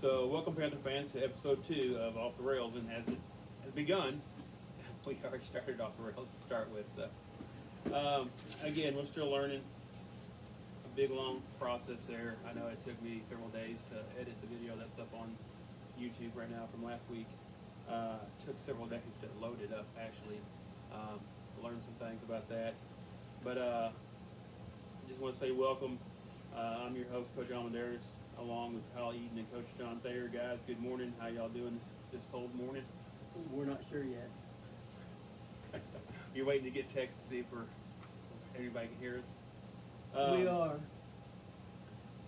So, welcome Panther fans to episode 2 of Off the Rails, and as it has begun, we already started off the rails to start with. So, again, we're still learning. A big long process there. I know it took me several days to edit the video that's up on YouTube right now from last week. Took several days to load it up, actually. Learned some things about that. But I just want to say welcome. I'm your host, Coach Almendaris, along with Kyle Eden and Coach John Thayer. Guys, good morning. How y'all doing this cold morning? We're not sure yet. You're waiting to get text to see if anybody can hear us? We are.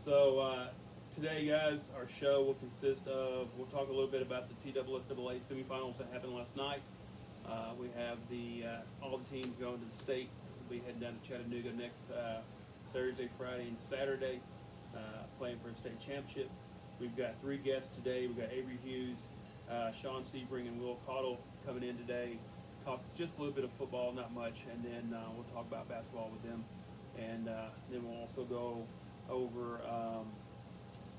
So today, guys, our show will consist of, we'll talk a little bit about the TSSAA semifinals that happened last night. We have all the teams going to the state. We'll be heading down to Chattanooga next Thursday, Friday, and Saturday, playing for a state championship. We've got 3 guests today. We've got Avery Hughes, Shawn, Sebring, and Caudill coming in today. Talk just a little bit of football, not much, and then we'll talk about basketball with them. And then we'll also go over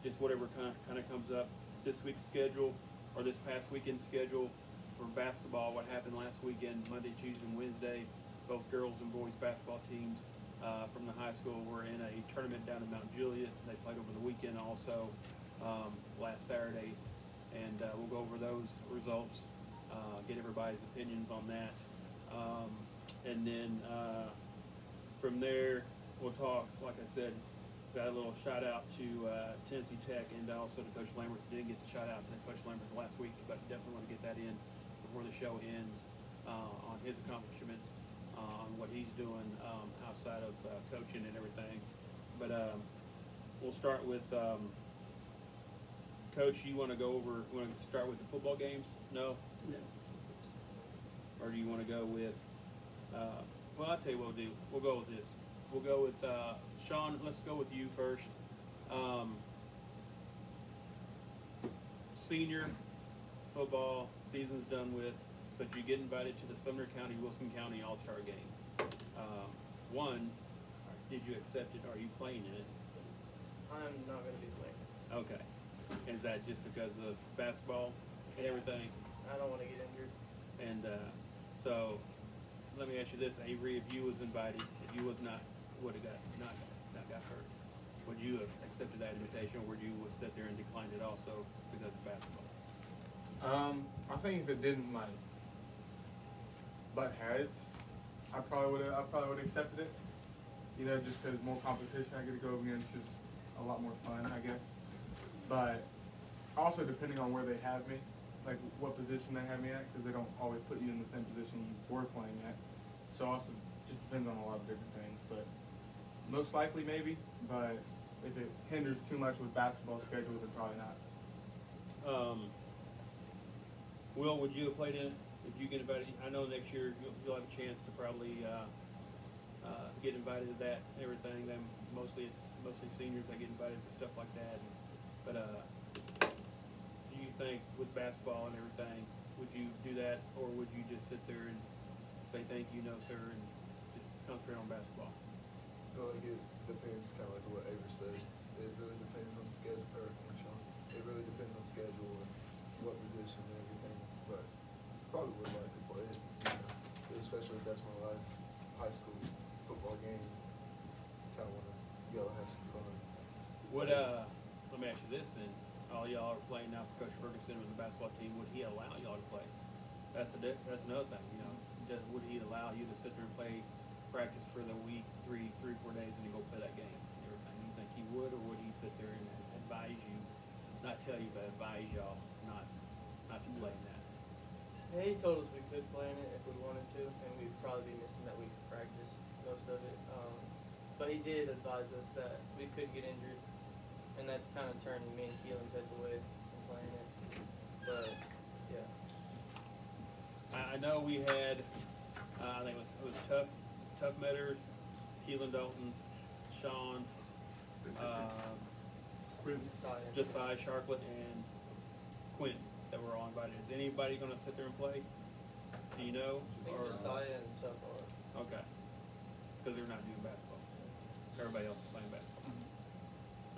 just whatever kind of comes up this week's schedule or this past weekend's schedule for basketball. What happened last weekend, Monday, Tuesday, and Wednesday. Both girls and boys basketball teams from the high school were in a tournament down in Mount Juliet. They played over the weekend also last Saturday, and we'll go over those results, get everybody's opinions on that, and then from there we'll talk, like I said, got a little shout out to Tennessee Tech and also to Coach Lambert. Didn't get the shout out to Coach Lambert last week, but definitely want to get that in before the show ends on his accomplishments, on what he's doing outside of coaching and everything. But we'll start with Coach. You want to go over? Want to start with the football games? No. No. Or do you want to go with? Well, I'll tell you what we'll do. We'll go with this. We'll go with Shawn. Let's go with you first. Senior football season's done with, but you get invited to the Sumner County, Wilson County All-Star game. One, did you accept it? Are you playing in it? I'm not going to be playing. Okay. Is that just because of basketball and everything? I don't want to get injured. And so, let me ask you this, Avery: if you was invited, if you was not would have not got hurt, would you have accepted that invitation, or would you would sit there and decline it also because of basketball? I think if it didn't butt heads, I probably would have accepted it. You know, just because more competition I get to go against, just a lot more fun, I guess. But also depending on where they have me, like what position they have me at, because they don't always put you in the same position you were playing at. So also just depends on a lot of different things. But most likely maybe, but if it hinders too much with basketball schedule, then probably not. Will, would you have played in it if you get invited? I know next year you'll have a chance to probably get invited to that and everything. Then mostly seniors that get invited for stuff like that. But do you think with basketball and everything, would you do that, or would you just sit there and say thank you, no sir, and just concentrate on basketball? Well, like it depends, kind of like what Avery said. It really depends on the schedule, or Shawn. It really depends on schedule and what position and everything. But probably would like to play it, you know, especially if that's my last high school football game. Kind of want to go have some fun. Would let me ask you this then: all y'all are playing now for Coach Ferguson with the basketball team. Would he allow y'all to play? That's another thing. You know, would he allow you to sit there and play practice for the week, 4 days, and you go play that game and everything? You think he would, or would he sit there and advise you, not tell you, but advise y'all not to play in that? Yeah, he told us we could play in it if we wanted to, and we'd probably be missing that week's practice, most of it. But he did advise us that we could get injured, and that's kind of turning me and Keelan's heads away from playing it. But yeah, I know we had, I think it was Tough Metters, Keelan Dalton, Shawn, Josiah Sharplet, and Quentin that were all invited. Is anybody going to sit there and play? Do you know? I think Josiah and Tough are. Okay. Because they're not doing basketball. Everybody else is playing basketball.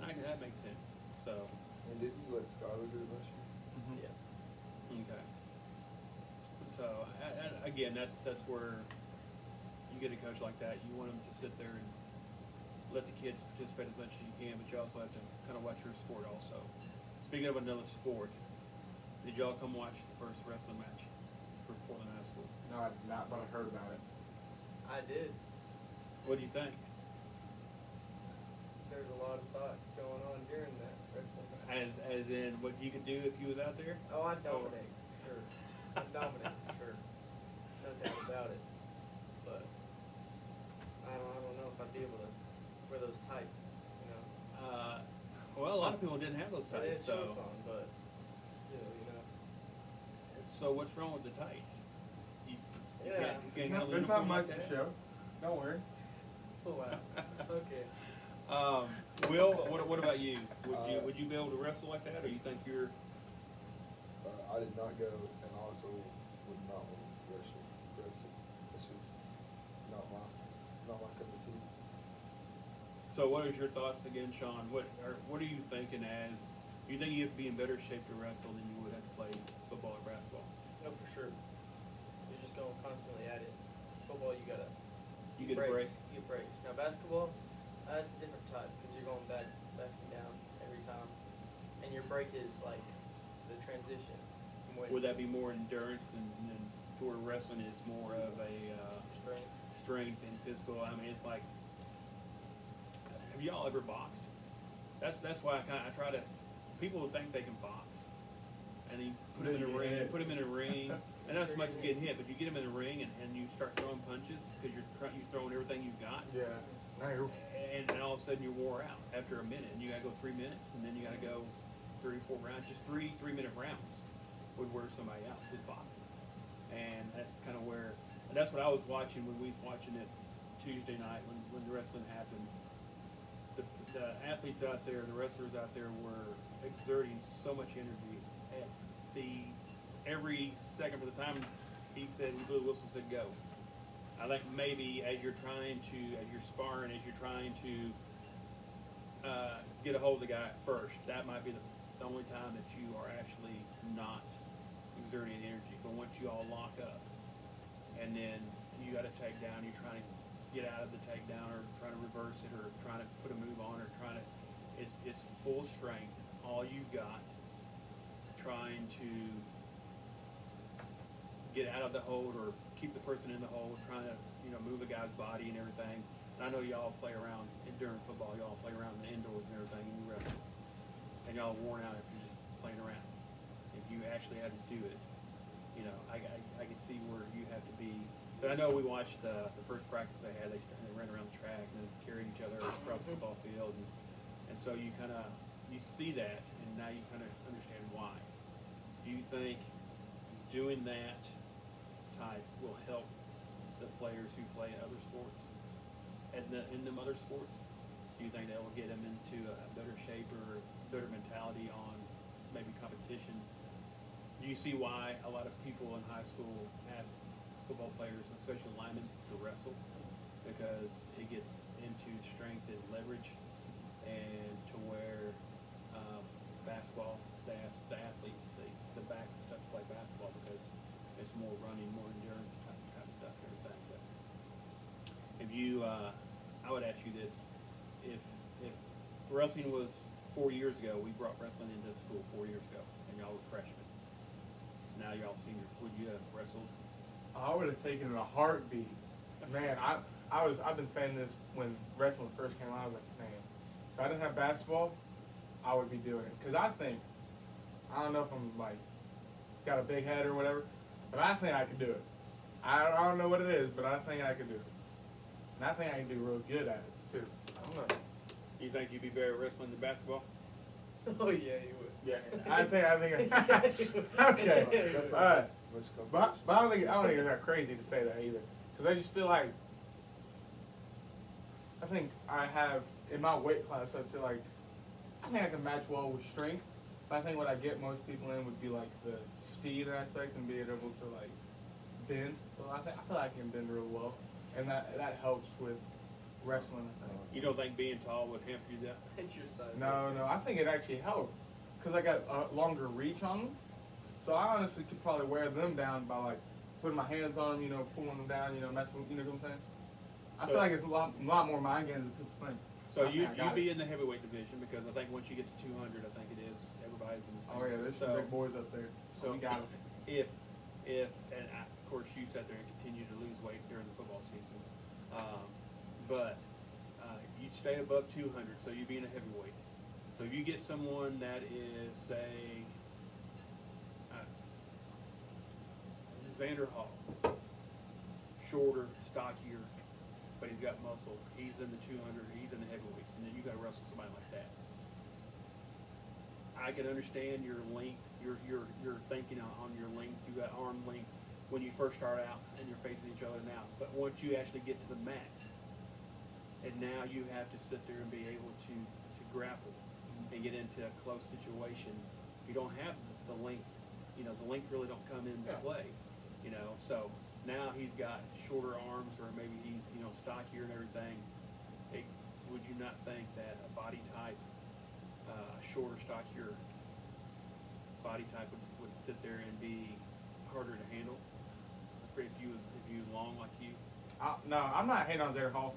That makes sense. So, And didn't you let Skylar do it last year? Mhm. Yeah. okay. So, again, that's where you get a coach like that. You want them to sit there and let the kids participate as much as you can, but you also have to kind of watch your sport also. Speaking of another sport, did y'all come watch the first wrestling match for Portland High School? No, I did not, but I heard about it. I did. What do you think? There's a lot of thoughts going on during that wrestling match. As in what you could do if you was out there? Oh, I dominate, sure. I dominate, sure. No doubt about it. But I don't know if I'd be able to wear those tights, you know. Well, a lot of people didn't have those I tights. had shorts on, but still, you know. So what's wrong with the tights? You Yeah. can't handle There's uniform not much like to that? show. Don't worry. Oh, wow. Okay. Will, what about you? Uh, Would you be able to wrestle like that, or you think you're? I did not go, and also would not want to wrestle. It's just not my cup of tea. So what is your thoughts again, Shawn? What are you thinking as? You think you have to be in better shape to wrestle than you would have to play football or basketball? No, for sure. You're just going constantly at it. Football, you gotta. You get a break. You get breaks. Now basketball, that's a different type because you're going back and down every time, and your break is like the transition. From when Would that be more endurance than to where wrestling is more of a strength? strength and physical? I mean, it's like, have y'all ever boxed? That's why I try to. People think they can box, and you put them in a ring. You put them in a ring, and not so much as getting hit, but you get them in a ring and you start throwing punches because you're throwing everything you've got. Yeah. Now you're. And all of a sudden you're wore out after a minute, and you gotta go 3 minutes, and then you gotta go 3 or 4 rounds. Just 3-minute rounds would wear somebody out with boxing, and that's kind of where. And that's what I was watching when we was watching it Tuesday night when the wrestling happened. The athletes out there, the wrestlers out there were exerting so much energy at every second of the time he blew the whistle, said go. I think maybe as you're sparring, as you're trying to get a hold of the guy first, that might be the only time that you are actually not exerting energy. But once you all lock up, and then you got a takedown, you're trying to get out of the takedown, or trying to reverse it, or trying to put a move on, or it's full strength, all you've got, trying to get out of the hold or keep the person in the hold, trying to move a guy's body and everything. And I know y'all play around during football, y'all play around in the indoors and everything, and you wrestle, and y'all are worn out if you're just playing around. If you actually had to do it, I can see where you have to be. But I know we watched the first practice they had. They ran around the track and then carried each other across the football field, and so you see that, and now you kind of understand why. Do you think doing that type will help the players who play other sports in them other sports? Do you think that will get them into a better shape or better mentality on maybe competition? Do you see why a lot of people in high school ask football players, especially linemen, to wrestle? Because it gets into strength and leverage, and to where basketball, they ask the athletes, the back and stuff to play basketball because it's more running, more endurance kind of stuff and everything. But if you, I would ask you this: if wrestling was 4 years ago, we brought wrestling into school 4 years ago, and y'all were freshmen. Now y'all seniors. Would you have wrestled? I would have taken it in a heartbeat. Man, I've been saying this when wrestling first came out. I was like, man, if I didn't have basketball, I would be doing it. Because I don't know if I'm like got a big head or whatever, but I think I could do it. I don't know what it is, but I think I could do it. And I think I can do real good at it too. I don't know. You think you'd be better at wrestling than basketball? Oh yeah, you would. Yeah, I think. Okay. That's All not right. much But competition. I don't think it's that crazy to say that either. Because I just feel like I think I have in my weight class. I feel like I think I can match well with strength. But I think what I get most people in would be like the speed aspect and being able to like bend. So I feel like I can bend real well, and that helps with wrestling. I think. You don't think being tall would hamper you that? It's your size. No, I think it actually helped because I got a longer reach on them. So I honestly could probably wear them down by like putting my hands on them, pulling them down, messing with, you know what I'm saying? I feel like it's a lot more mind games than people think. So I you'd think I got be it. in the heavyweight division because I think once you get to 200, I think it is everybody's in the same. Oh yeah, there's some big boys up there. So we got them. If and of course you sat there and continue to lose weight during the football season, but you'd stay above 200, so you'd be in a heavyweight. So if you get someone that is, say, Xander Hall, shorter, stockier, but he's got muscle. He's in the 200, he's in the heavyweights, and then you got to wrestle somebody like that. I can understand your length, your thinking on your length. You got arm length when you first start out, and you're facing each other now. But once you actually get to the mat, and now you have to sit there and be able to grapple and get into a close situation. You don't have the length. The length really don't come into play. So now he's got shorter arms, or maybe he's stockier and everything. Would you not think that a body type, shorter, stockier body type would sit there and be harder to handle if you long like you? No, I'm not hating on Xander Hall.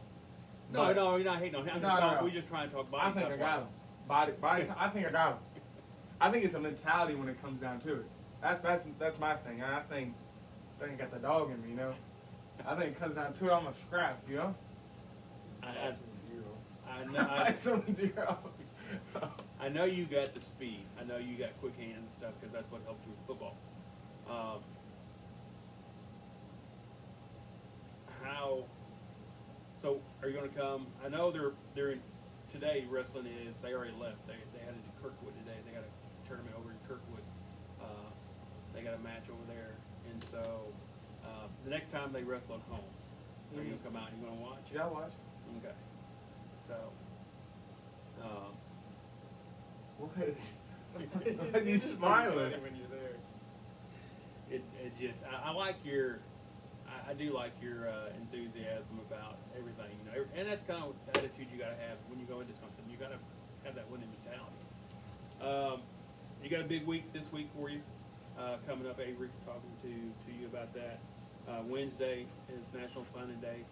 No, you're not hating on him. No. We're just trying to talk body I think type I got him. Body. I think I got him. I think it's a mentality when it comes down to it. That's my thing. And I think I got the dog in me, I think it comes down to it. I'm a scrap, I know. Someone zero. I know you got the speed. I know you got quick hands and stuff because that's what helped you with football. So are you going to come? I know they're in, today wrestling is, they already left. They had it in Kirkwood today. They got a tournament over in Kirkwood. They got a match over there. And so the next time they wrestle at home, are you going to come out and you going to watch? Yeah, I'll watch. Okay. So, What? He's smiling. When you're there. it just, I like your, I do like your enthusiasm about everything, and that's kind of the attitude you got to have when you go into something. You got to have that winning mentality. You got a big week this week for you coming up. Avery talking to you about that. Wednesday is National Signing Day,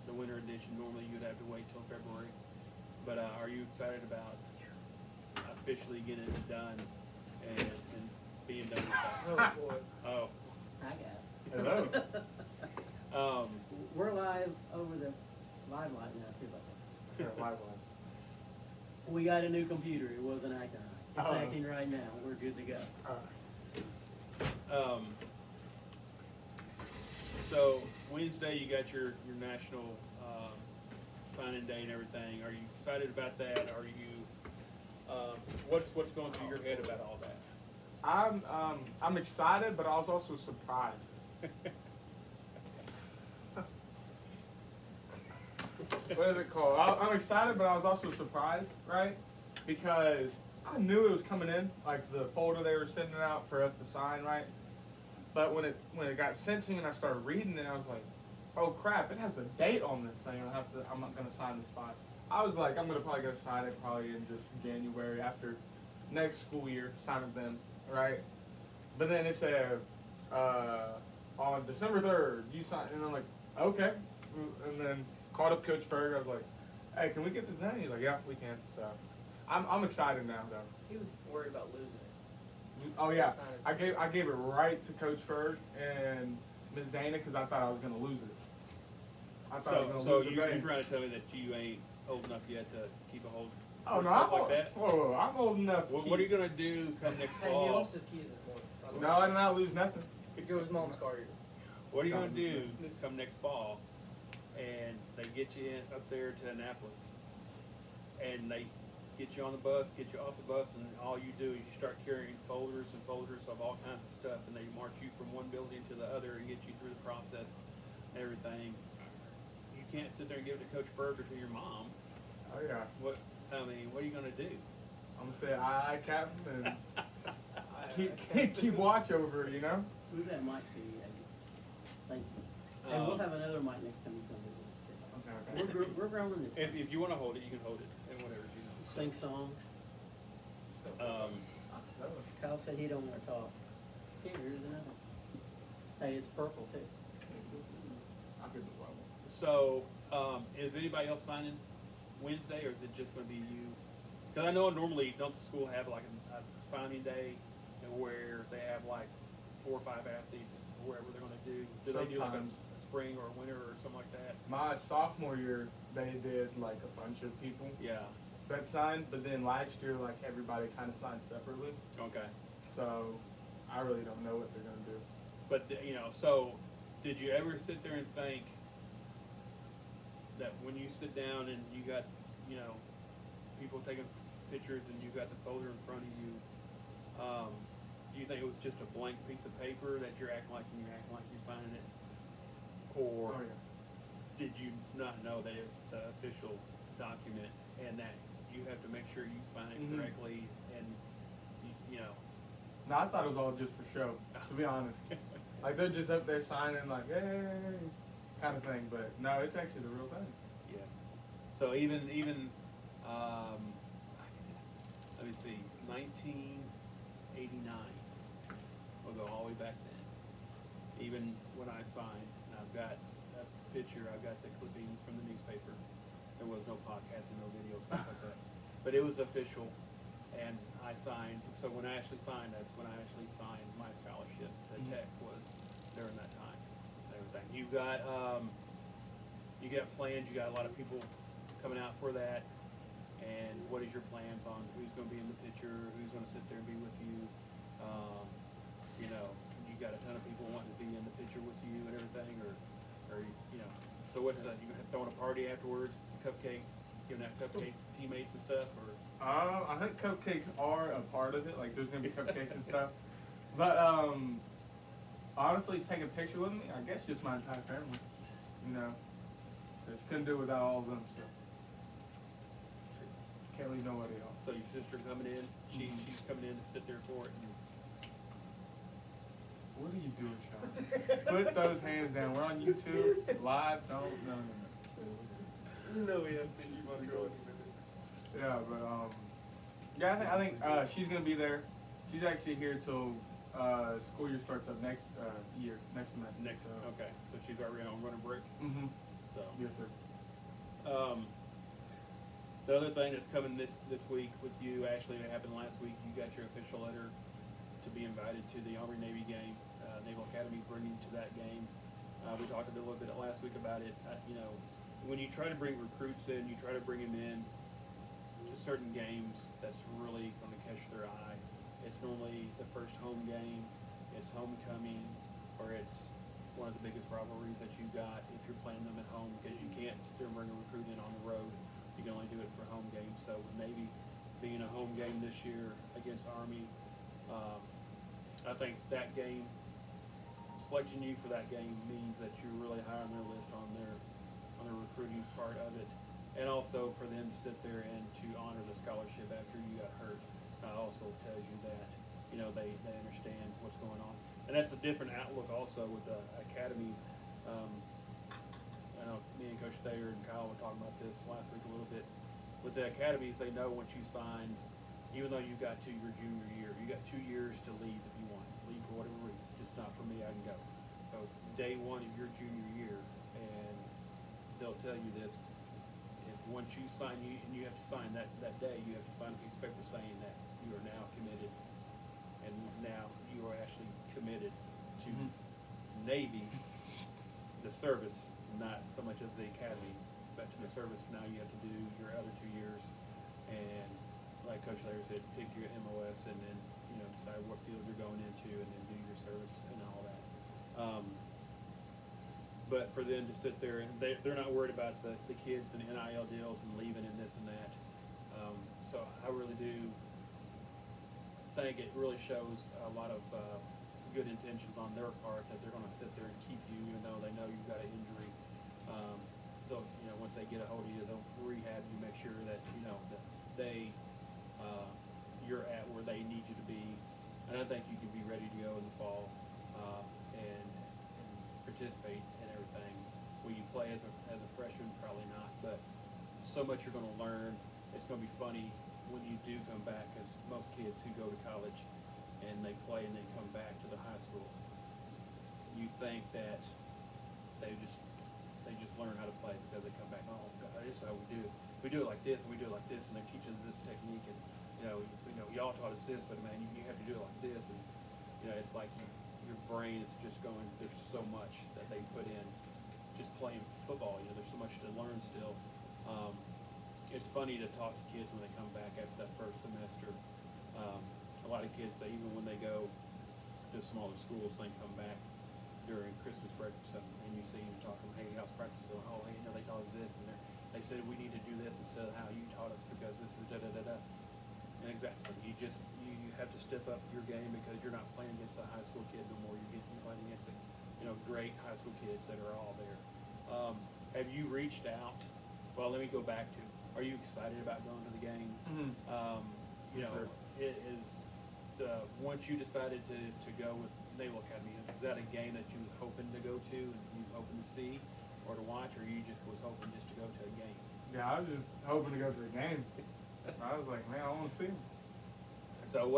the winter edition. Normally you'd have to wait till February, but are you excited about officially getting it done and being done with that? Oh boy. Oh. I got it. Hello. We're live over the live line now too, by the way. We got a new computer. It wasn't acting right. It's acting right now. We're good to go. So Wednesday you got your national signing day and everything. Are you excited about that? Are you what's going through your head about all that? I'm excited, but I was also surprised. What is it called? I'm excited, but I was also surprised, right? Because I knew it was coming in, like the folder they were sending out for us to sign, right? But when it got sent to me and I started reading it, I was like, oh crap, it has a date on this thing. I'm not gonna sign this spot. I was like, I'm gonna probably go sign it probably in just January after next school year, sign with them, right? But then it said on December 3rd, you sign, and I'm like, okay. And then called up Coach Ferg. I was like, hey, can we get this done? He's like, yeah, we can. So I'm excited now, though. He was worried about losing it. Oh yeah, I gave it right to Coach Ferg and Ms. Dana because I thought I was gonna lose it. I thought I was gonna lose it. You're trying to tell me that you ain't old enough yet to keep a hold? Oh no, stuff like that? Whoa, I'm old enough to What are you gonna do come next Hey, he fall? lost his keys this morning. by the No, way. I did not lose nothing. Could go his mom's car here. What are you gonna do come next fall? And they get you in up there to Annapolis, and they get you on the bus, get you off the bus, and all you do is you start carrying folders and folders of all kinds of stuff, and they march you from one building to the other and get you through the process and everything. You can't sit there and give it to Coach Berger to your mom. Oh yeah. What are you gonna do? I'm gonna say aye, Captain, and keep watch over it, Move that mic to you, Eddie. Thank you. And we'll have another mic next time you come visit us. Okay. We're growing this. If you want to hold it, you can hold it and whatever you know. Sing songs. Kyle said he don't want to talk. Here, here's another one. Hey, it's purple too. I'll give it one. So, is anybody else signing Wednesday, or is it just going to be you? Because I know normally, don't the school have like a signing day, and where they have like 4 or 5 athletes, wherever they're going to do? Do they do like a Sometimes. spring or a winter or something like that? My sophomore year, they did like a bunch of people Yeah. that signed, but then last year, like everybody kind of signed separately. Okay. So I really don't know what they're gonna do. But you know, so did you ever sit there and think that when you sit down and you got, you know, people taking pictures and you got the folder in front of you, do you think it was just a blank piece of paper that you're acting like you're signing it, or Oh yeah. did you not know that it's the official document and that you have to make sure you sign it Mhm. correctly and you know? No, I thought it was all just for show, to be honest. Like they're just up there signing like, hey, kind of thing. But no, it's actually the real thing. Yes. So even let me see, 1989. We'll go all the way back then. Even when I signed, and I've got a picture, I've got the clippings from the newspaper. There was no podcasting, no video, stuff like that. But it was official, and I signed. So when I actually signed, that's when I actually signed my scholarship to Tech, was during that time. And everything. You got plans. You got a lot of people coming out for that. And what is your plans on who's going to be in the picture? Who's going to sit there and be with you? You know, you got a ton of people wanting to be in the picture with you and everything, or you know. So what's that? You gonna throwing a party afterwards? Cupcakes, giving out cupcakes to teammates and stuff, or? I think cupcakes are a part of it. Like there's gonna be cupcakes and stuff. But honestly, take a picture with me. I guess just my entire family. You know, just couldn't do it without all of them. So can't leave nobody else. So your sister coming in? She's coming in to sit there for it. And What are you doing, Shawn? Put those hands down. We're on YouTube live. No. You know we have things you want to go with. Yeah, but yeah, I think she's gonna be there. She's actually here till school year starts up next semester. next, So. okay. So she's already on running break. Mm-hmm. So. Yes, sir. The other thing that's coming this week with you, Ashley, it happened last week. You got your official letter to be invited to the Army Navy game. Naval Academy bringing you to that game. We talked a little bit last week about it. You know, when you try to bring recruits in, you try to bring them in to certain games that's really going to catch their eye. It's normally the first home game, it's homecoming, or it's one of the biggest rivalries that you got if you're playing them at home, because you can't sit there and bring a recruit in on the road. You can only do it for home games. So with Navy being a home game this year against Army, I think that game, selecting you for that game means that you're really high on their list on their recruiting part of it, and also for them to sit there and to honor the scholarship after you got hurt. Also tells you that, you know, they understand what's going on, and that's a different outlook also with the academies. I know me and Coach Thayer and Kyle were talking about this last week a little bit. With the academies, they know once you sign, even though you got to your junior year, you got 2 years to leave if you want. Leave for whatever reason. Just not for me, I can go. So day one of your junior year, and they'll tell you this, if once you sign, and you have to sign that day, you have to sign a piece of paper saying that you are now committed, and now you are actually committed to Navy, the service, not so much as the academy, but to the service. Now you have to do your other 2 years, and like Coach Larry said, pick your MOS, and then, you know, decide what field you're going into, and then do your service and all that. But for them to sit there, and they're not worried about the kids and NIL deals and leaving and this and that. So I really do think it really shows a lot of good intentions on their part, that they're going to sit there and keep you, even though they know you've got an injury. They'll, you know, once they get a hold of you, they'll rehab you, make sure that, you know, that they you're at where they need you to be, and I think you can be ready to go in the fall and participate in everything Will you play as a freshman? Probably not, but so much you're going to learn. It's going to be funny when you do come back, because most kids who go to college and they play and then come back to the high school, you think that they just learn how to play because they come back. Oh God, this is how we do. We do it like this, and we do it like this, and they teach us this technique, and y'all taught us this, but man, you have to do it like this, and it's like your brain is just going. There's so much that they put in just playing football. There's so much to learn still. It's funny to talk to kids when they come back after that first semester. A lot of kids, even when they go to smaller schools, they come back during Christmas break or something, and you see them talking, hey, how's practice going? Oh, hey, they taught us this, and they said we need to do this instead of how you taught us because this is da-da-da-da. And exactly, you have to step up your game because you're not playing against a high school kid no more. You're playing against great high school kids that are all there. Have you reached out? Well, let me go back to, are you excited about going to the game? Mm-hmm. Sure. It is once you decided to go with Naval Academy, is that a game that you was hoping to go to and you was hoping to see or to watch, or you just was hoping just to go to a game? Yeah, I was just hoping to go to the game. I was like, man, I want to see him. So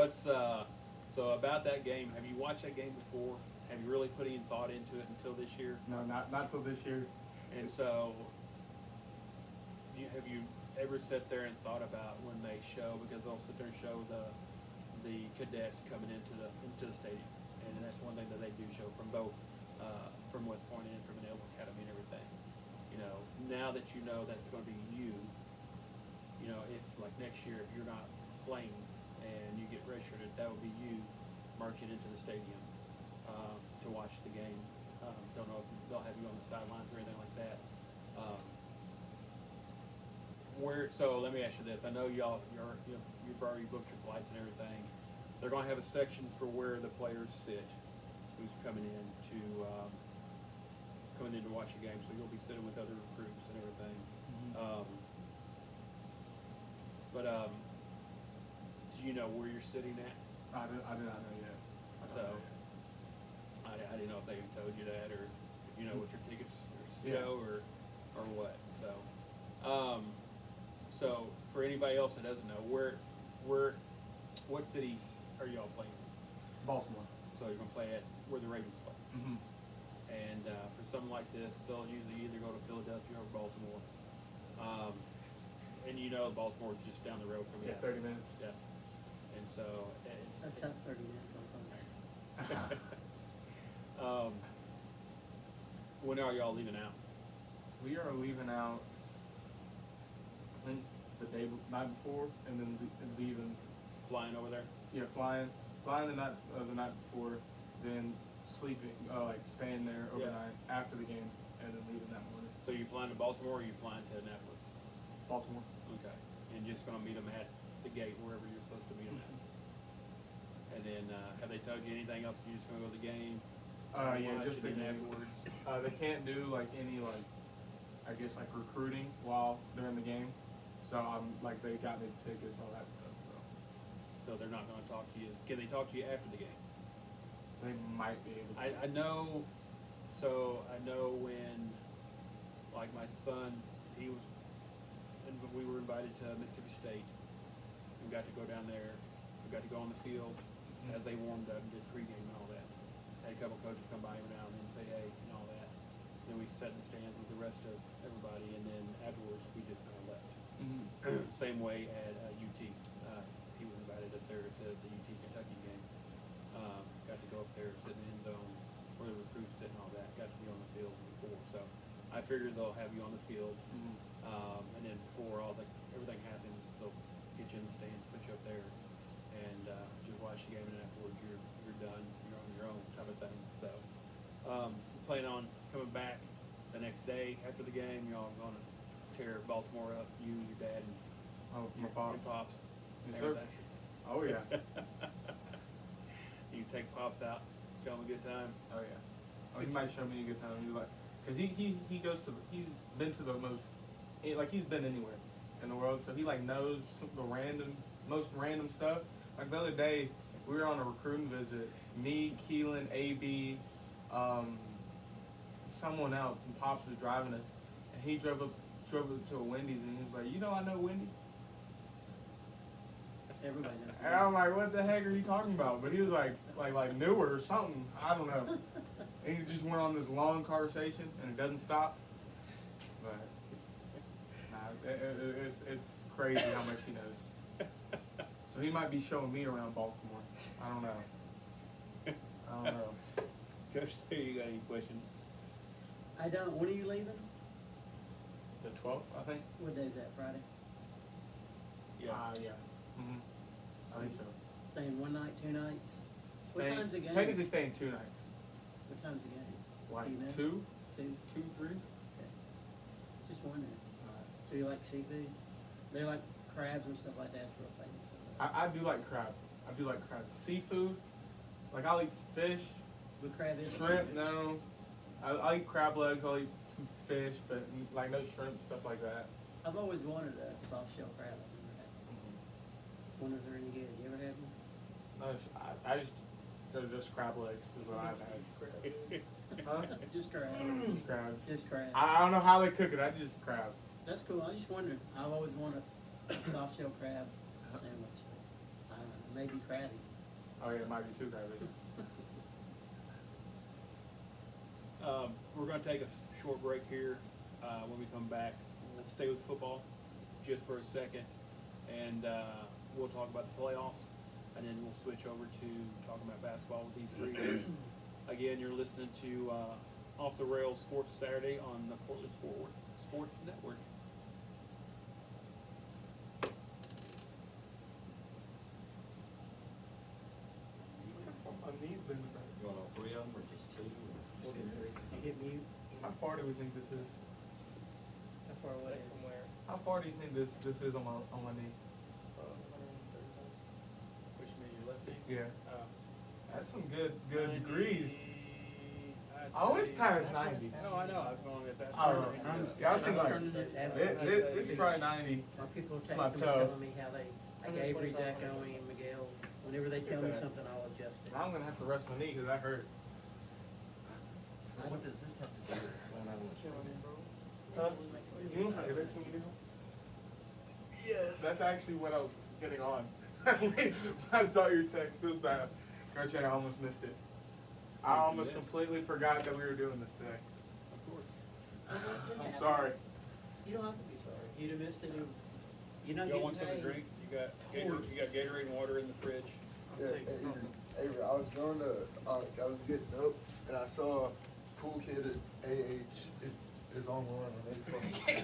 so about that game? Have you watched that game before? Have you really put any thought into it until this year? No, not till this year. And so, have you ever sat there and thought about when they show, because they'll sit there and show the cadets coming into the stadium, and that's one thing that they do show from both from West Point and from the Naval Academy and everything. Now that you know that's going to be you, if like next year if you're not playing and you get redshirted, that would be you marching into the stadium to watch the game. Don't know if they'll have you on the sidelines or anything like that. So let me ask you this. I know you've already booked your flights and everything. They're going to have a section for where the players sit, who's coming in to watch the game. So you'll be sitting with other recruits and everything. Mm-hmm. But do you know where you're sitting at? I do not know yet. I didn't know if they told you that, or if you know what your tickets show, or what. So for anybody else that doesn't know, what city are y'all playing in? Baltimore. So you're gonna play at where the Ravens play. Mm-hmm. And for something like this, they'll usually either go to Philadelphia or Baltimore. And Baltimore is just down the road from you. 30 minutes. Yeah. And so it's A tough 30 minutes on Sundays. when are y'all leaving out? We are leaving out, I think, the night before, and then leaving. Flying over there? Yeah, flying the night before, then sleeping, staying there overnight after the game, and then leaving that morning. So you flying to Baltimore, or you flying to Annapolis? Baltimore. Okay. And just gonna meet them at the gate wherever you're supposed to meet them at. And then have they told you anything else? You just gonna go to the game? Yeah, just the game. afterwards. They can't do any I guess recruiting while during the game. So they got me tickets, all that stuff. So they're not gonna talk to you. Can they talk to you after the game? They might be able to. I know. So I know when, like my son, we were invited to Mississippi State. We got to go down there. We got to go on the field as they warmed up and did pregame and all that. Had a couple coaches come by every now and then and say hey and all that. Then we sat in the stands with the rest of everybody, and then afterwards we just kind of left. Mm-hmm. Same way at UT. He was invited up there to the UT Kentucky game. Got to go up there, sit in the end zone where the recruits sit and all that. Got to be on the field before, so I figured they'll have you on the field, and then before everything happens, they'll get you in the stands, put you up there, and just watch the game. And afterwards, you're done. You're on your own type of thing. So, plan on coming back the next day after the game. Y'all going to tear Baltimore up. You, your dad, and My pops. Yes, and sir. everything. Oh yeah. You take Pops out, show him a good time. Oh yeah. Oh, he might show me a good time. Cause he's been to the most, he's been anywhere in the world, so he knows the most random stuff. Like the other day, we were on a recruiting visit. Me, Keelan, AB, someone else, and Pops was driving it, and he drove up to a Wendy's, and he was like, I know Wendy. Everybody knows. And I'm like, what the heck are you talking about? But he was like newer or something. I don't know. And he just went on this long conversation, and it doesn't stop. But nah, it's crazy how much he knows. So he might be showing me around Baltimore. I don't know. Coach, there you got any questions? I don't. When are you leaving? The 12th, I think. What day is that? Friday? Yeah. Yeah. Mm-hmm. I think so. Staying 1 night, 2 nights? What Staying- time's the game? Technically staying 2 nights. What time's the game? Like Do you know? 2, 2? 3. Just wondering. So you like seafood? They like crabs and stuff like that. It's real famous. I do like crab. I do like crab. Seafood, like I'll eat fish, But crab is shrimp. No, I'll eat crab legs. I'll eat some fish, but like no shrimp, stuff like that. I've always wanted a soft shell crab. I've never had one. Wonder if they're any good. You ever had one? No, I just they're just crab legs is what I've had. Huh? Just crab. Just crab. Just crab. I don't know how they cook it. I just crab. That's cool. I just wondered. I've always wanted a soft shell crab sandwich. I don't know. Maybe crabby. Oh yeah, it might be too crabby. We're going to take a short break here. When we come back, we'll stay with football just for a second, and we'll talk about the playoffs, and then we'll switch over to talking about basketball with these three. Again, you're listening to Off the Rails Sports Saturday on the Portland Sports Network. You want all 3 of them or just 2? You hit mute. How far do we think this is? How far away Like from where? How far do you think this is on my knee? 135. Which means your left knee? Yeah. Oh. That's some good degrees. I'd I always say- pass 90. No, I know. I was going at that. Oh, yeah, I see like turning it as it's probably 90. My people It's my text me toe. telling me how they, like Avery's echoing and Miguel, whenever they tell me something, I'll adjust it. I'm gonna have to rest my knee because that hurt. What does this have to do with when I was Huh? You know how it hurts when you do? Yes. That's actually what I was getting on. I saw your text. It was bad. Coach, I almost missed it. I almost completely forgot that we were doing this today. Of course. I'm sorry. You don't have to be sorry. You'd have missed it. You're not You getting want something to paid. drink? You got Gatorade and water in the fridge. Yeah, Avery, I was going to, I was getting up and I saw cool kid at AH is on one on Facebook.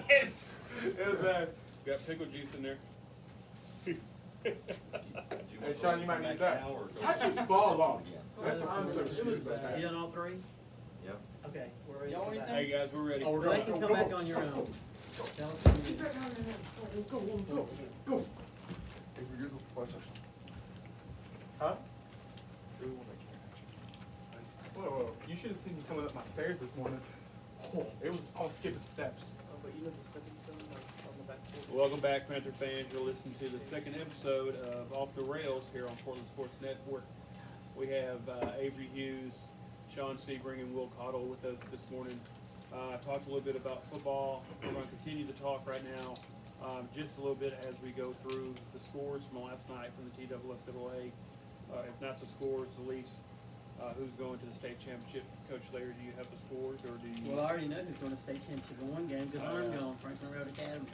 Yes! It was bad. Got pickle juice in there. Hey, Shawn, you might need that. How'd you fall off? That's what I'm so stupid about You that. done all 3? Yep. Okay, we're ready. Y'all to want come back. Hey guys, we're ready. Oh, we're They going. can Go, come go, back go, on your go, own. go. Tell us when you Get do. that down there. Go, go, go, go. Avery, you're the watch out. Huh? You're the one that can't. Whoa, you should have seen me coming up my stairs this morning. Oh, it was all skipping steps. Oh, but you know the stepping stone like on the back porch? Welcome back, Panther fans. You're listening to the second episode of Off the Rails here on Portland Sports Network. We have Avery Hughes, Shawn Sebring, and Will Caudill with us this morning. Talked a little bit about football. We're going to continue to talk right now, just a little bit as we go through the scores from last night from the TSSAA. If not the scores, at least who's going to the state championship. Coach Laird, do you have the scores, or do you? Well, I already know who's going to state championship in one game because I'm going, Franklin Road Academy.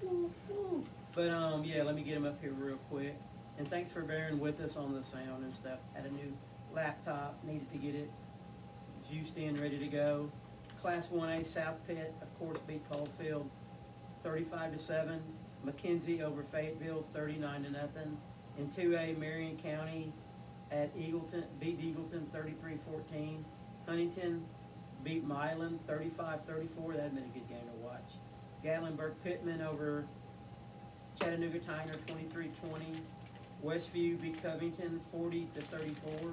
Woo, woo. But yeah, let me get him up here real quick. And thanks for bearing with us on the sound and stuff. Had a new laptop, needed to get it juiced in, ready to go. Class 1A South Pitt, of course, beat Caulfield 35-7. McKenzie over Fayetteville 39-0. In 2A, Marion County at Eagleton, beat Eagleton 33-14. Huntington beat Milan 35-34. That'd been a good game to watch. Gatlinburg Pittman over Chattanooga Tiger 23-20. Westview beat Covington 40-34.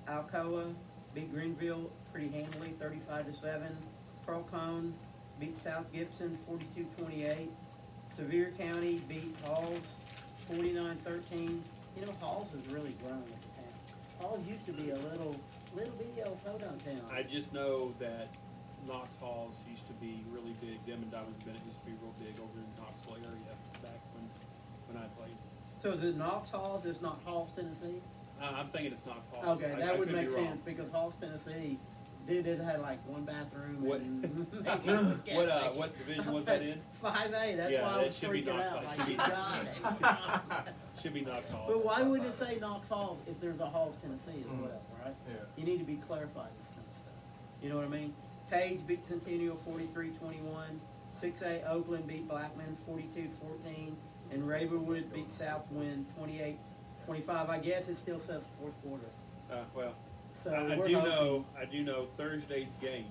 Alcoa beat Greenville pretty handily 35-7. Procone beat South Gibson 42-28. Sevier County beat Halls 49-13. You know, Halls has really grown with the town. Halls used to be a little bitty old podunk town. I just know that Knox Halls used to be really big. Them and Diamond Bennett used to be real big over in the Knoxville area back when I played. So is it Knox Halls? It's not Halls, Tennessee? I'm thinking it's Knox Halls. Okay, I that would could be make wrong. sense because Halls, Tennessee, it had like one bathroom What- and maybe one gas station. What division was that in? 5A. That's Yeah, why I that was should be freaking Knox out. Halls. Like, God. Should be Knox Halls. But why wouldn't it say Knox Halls if there's a Halls, Tennessee as Mhm. well, right? Yeah. You need to be clarified this kind of stuff. You know what I mean? Tage beat Centennial 43-21. 6A Oakland beat Blackman 42-14. And Ravenwood beat Southwind 28-25. I guess it still says fourth quarter. Well, So I we're do hoping- know Thursday's games.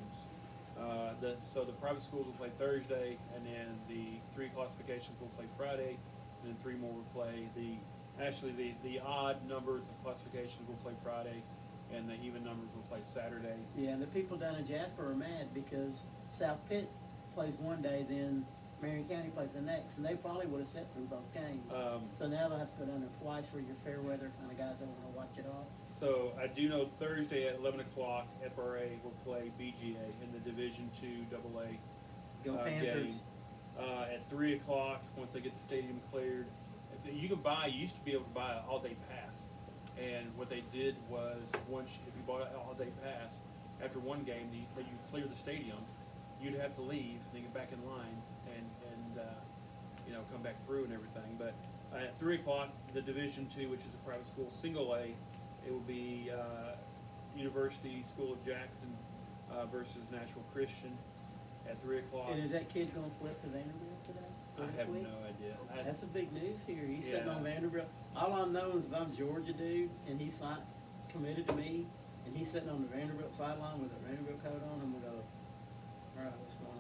So the private schools will play Thursday, and then the 3 classifications will play Friday, and then 3 more will play the odd numbers of classifications will play Friday, and the even numbers will play Saturday. Yeah, and the people down in Jasper are mad because South Pitt plays one day, then Marion County plays the next, and they probably would have sat through both games. So now they'll have to go down there twice for your fair weather kind of guys that want to watch it all. So I do know Thursday at 11 o'clock, FRA will play BGA in the Division II AA Go Panthers. game. At 3 o'clock, once they get the stadium cleared, and so you used to be able to buy an all-day pass. And what they did was, if you bought an all-day pass, after one game, you clear the stadium, you'd have to leave, then get back in line, and come back through and everything. But at 3 o'clock, the Division II, which is a private school, single A, it will be University School of Jackson versus Nashville Christian at 3 o'clock. And is that kid going to flip to Vanderbilt today? I this have week? no idea. That's a big news here. He's sitting Yeah. on Vanderbilt. All I know is if I'm Georgia dude and he's committed to me and he's sitting on the Vanderbilt sideline with a Vanderbilt coat on, I'm going to go, all right, what's going on?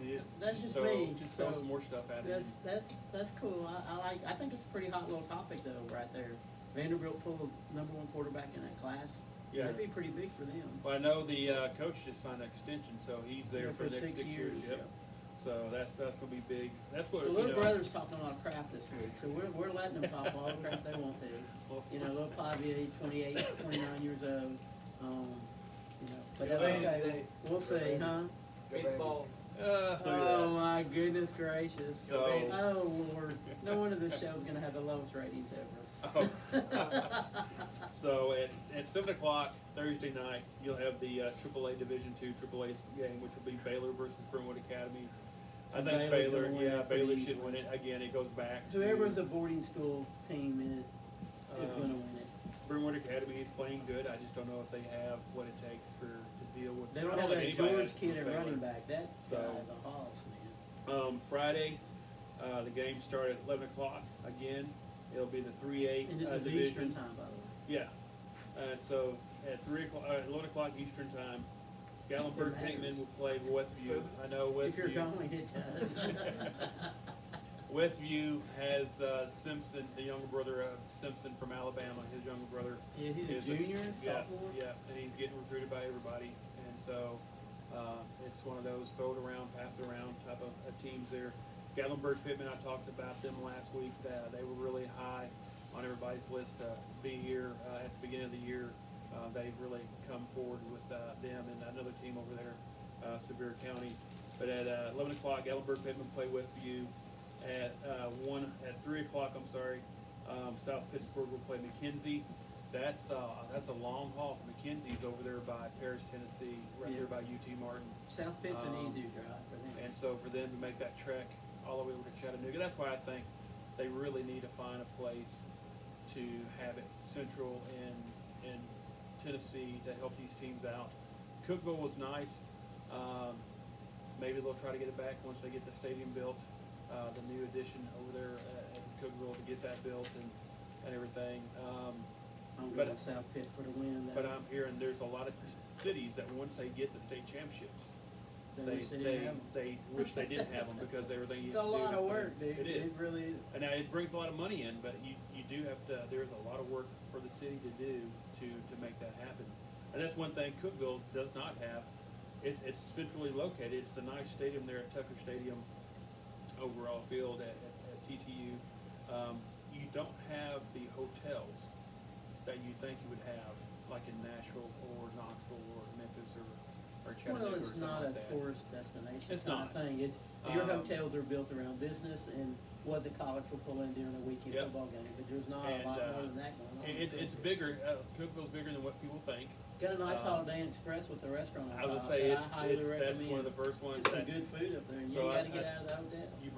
Yeah, That's just so, me. Just throw So some more stuff at it. That's cool. I think it's a pretty hot little topic though, right there. Vanderbilt pulled the #1 quarterback in that class. Yeah. That'd be pretty big for them. Well, I know the coach just signed an extension, so he's there Yeah, for the next 6 years. Yep. yeah. So that's going to be big. That's what The you little know. brother's talking a lot of crap this week, so we're letting them talk all the crap they want to. Well, You know, little Pavia, 28, 29 years old. But Yeah, that's they- okay. We'll see, huh? Big balls. look at Oh my goodness gracious. So- Oh Lord. No wonder this show's gonna have the lowest ratings ever. that. So at 7 o'clock Thursday night, you'll have the AAA Division II AAA game, which will be Baylor versus Brentwood Academy. I think Baylor's Baylor, gonna win it Baylor pretty should easily. win it. Again, it goes back to Whoever's a boarding school team in it is gonna win it. Brentwood Academy is playing good. I just don't know if they have what it takes to deal with. They I don't have think that anybody George has kid at Baylor. running back. That So- guy's a hoss, man. Friday, the games start at 11 o'clock again. It'll be the 3A And this is division. Eastern time, by the way. Yeah. So at 11 o'clock Eastern time, Gallenberg It matters. Pinkman will play Westview. I know If you're Westview. going, it does. Westview has Simpson, the younger brother of Simpson from Alabama. His younger brother. Yeah, he's is a junior, yeah, sophomore. yeah, and he's getting recruited by everybody. And so it's one of those throw it around, pass it around type of teams there. Gallenberg Pittman, I talked about them last week. They were really high on everybody's list to be here at the beginning of the year. They've really come forward with them and another team over there, Sevier County. But at 11 o'clock, Gallenberg Pittman play Westview. At 3 o'clock, South Pittsburgh will play McKenzie. That's a long haul. McKenzie's over there by Paris, Tennessee, right Yeah. there by UT Martin. South Pitt's an Um, easier drive for them. And so for them to make that trek all the way over to Chattanooga, that's why I think they really need to find a place to have it central in Tennessee to help these teams out. Cookville was nice. Maybe they'll try to get it back once they get the stadium built. The new addition over there at Cookville to get that built and everything. I'm but- going to South Pitt for the win. But I'm hearing there's a lot of cities that once they get the state championships, they wish they didn't have them because everything It's you a do lot to of put work, in- dude. It is. It really is. And now it brings a lot of money in, but you do have to. There's a lot of work for the city to do to make that happen. And that's one thing Cookville does not have. It's centrally located. It's a nice stadium there at Tucker Stadium, overall field at TTU. You don't have the hotels that you think you would have, like in Nashville or Knoxville or Memphis or or Chattanooga Well, or it's something not like a that. tourist destination It's kind not. of thing. It's your Um, hotels are built around business and what the college will pull in during a weekend Yep. football game. But there's not And, a lot more than that going on. It's bigger. Cookville's bigger than what people think. Got a nice um, Holiday Inn Express with the restaurant on I would top say that it's, I highly it's recommend. that's one of the first ones. Get some that's- good food up there, and so you got to I- get out of the hotel. You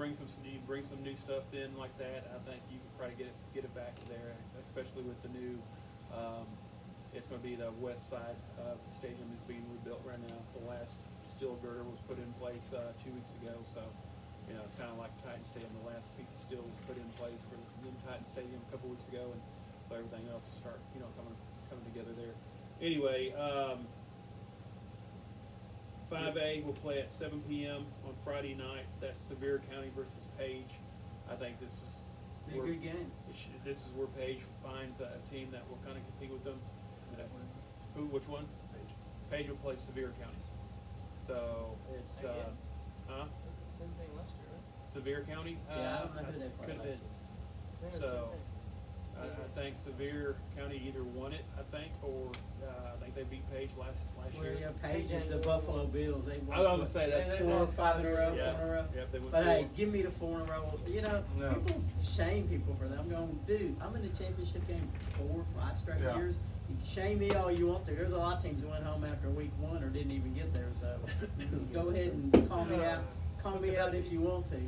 bring some new stuff in like that. I think you can probably get it back there, especially with the new. It's going to be the west side of the stadium is being rebuilt right now. The last steel girder was put in place 2 weeks ago, so it's kind of like Titan Stadium. The last piece of steel was put in place for the new Titan Stadium a couple weeks ago, and so everything else will start coming together there. Anyway. 5A will play at 7 p.m. on Friday night. That's Sevier County versus Page. I think this is Be a good game. this is where Page finds a team that will kind of compete with them. Who? Which one? Page will play Sevier counties. So it's Again? huh? Same thing last year, right? Sevier County. Yeah, I don't know who they played Could have last been. year. I think it's the So. same thing. I think Sevier County either won it, I think, or I think they beat Page last Well, year. yeah, Page is the Page Buffalo Bills. They I was gonna say that's They 4 or 5 in a row, yeah, 4 in a row. Yep, they went But four. hey, give me the 4 in a row. No. People shame people for that. I'm going, dude, I'm in the championship game 4, 5 straight Yeah. years. You can shame me all you want to. There's a lot of teams that went home after week 1 or didn't even get there. So go ahead and call me out. Call me out if you want to.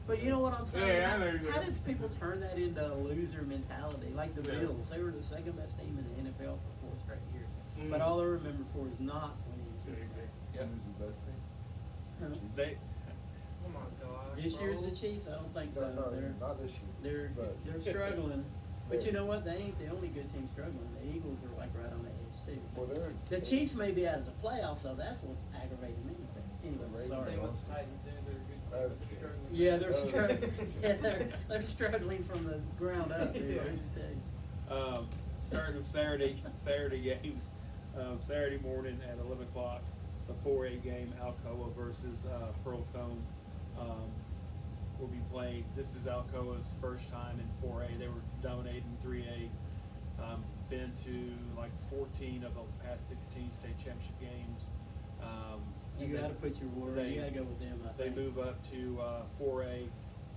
But you know what I'm saying? Yeah, I know you How do. does people turn that into a loser mentality? Like the Yeah. Bills, they were the second best team in the NFL for 4 straight years. Mm. But all they're remembered for is not winning the Super Bowl. Yep. Who's the best team? Huh? They Oh my gosh. This year's bro. the Chiefs. I don't think so. No, They're not this year. they're struggling. But you know what? They ain't the only good team struggling. The Eagles are like right on the edge too. Well, The Chiefs may be out of the playoffs, so that's what aggravated me. But anyway, Ravens sorry. Same with the Titans, dude. They're a good team, but they're struggling. Yeah, they're Oh. struggling. Yeah, they're struggling from the ground up, dude. Yeah. Let me just tell you. starting with Saturday games. Saturday morning at 11 o'clock, the 4A game, Alcoa versus Pearl-Cone. Will be playing. This is Alcoa's first time in 4A. They were dominating 3A. Been to like 14 of the past 16 state championship games. You got to put your word. They- You got to go with them. I They think. move up to 4A,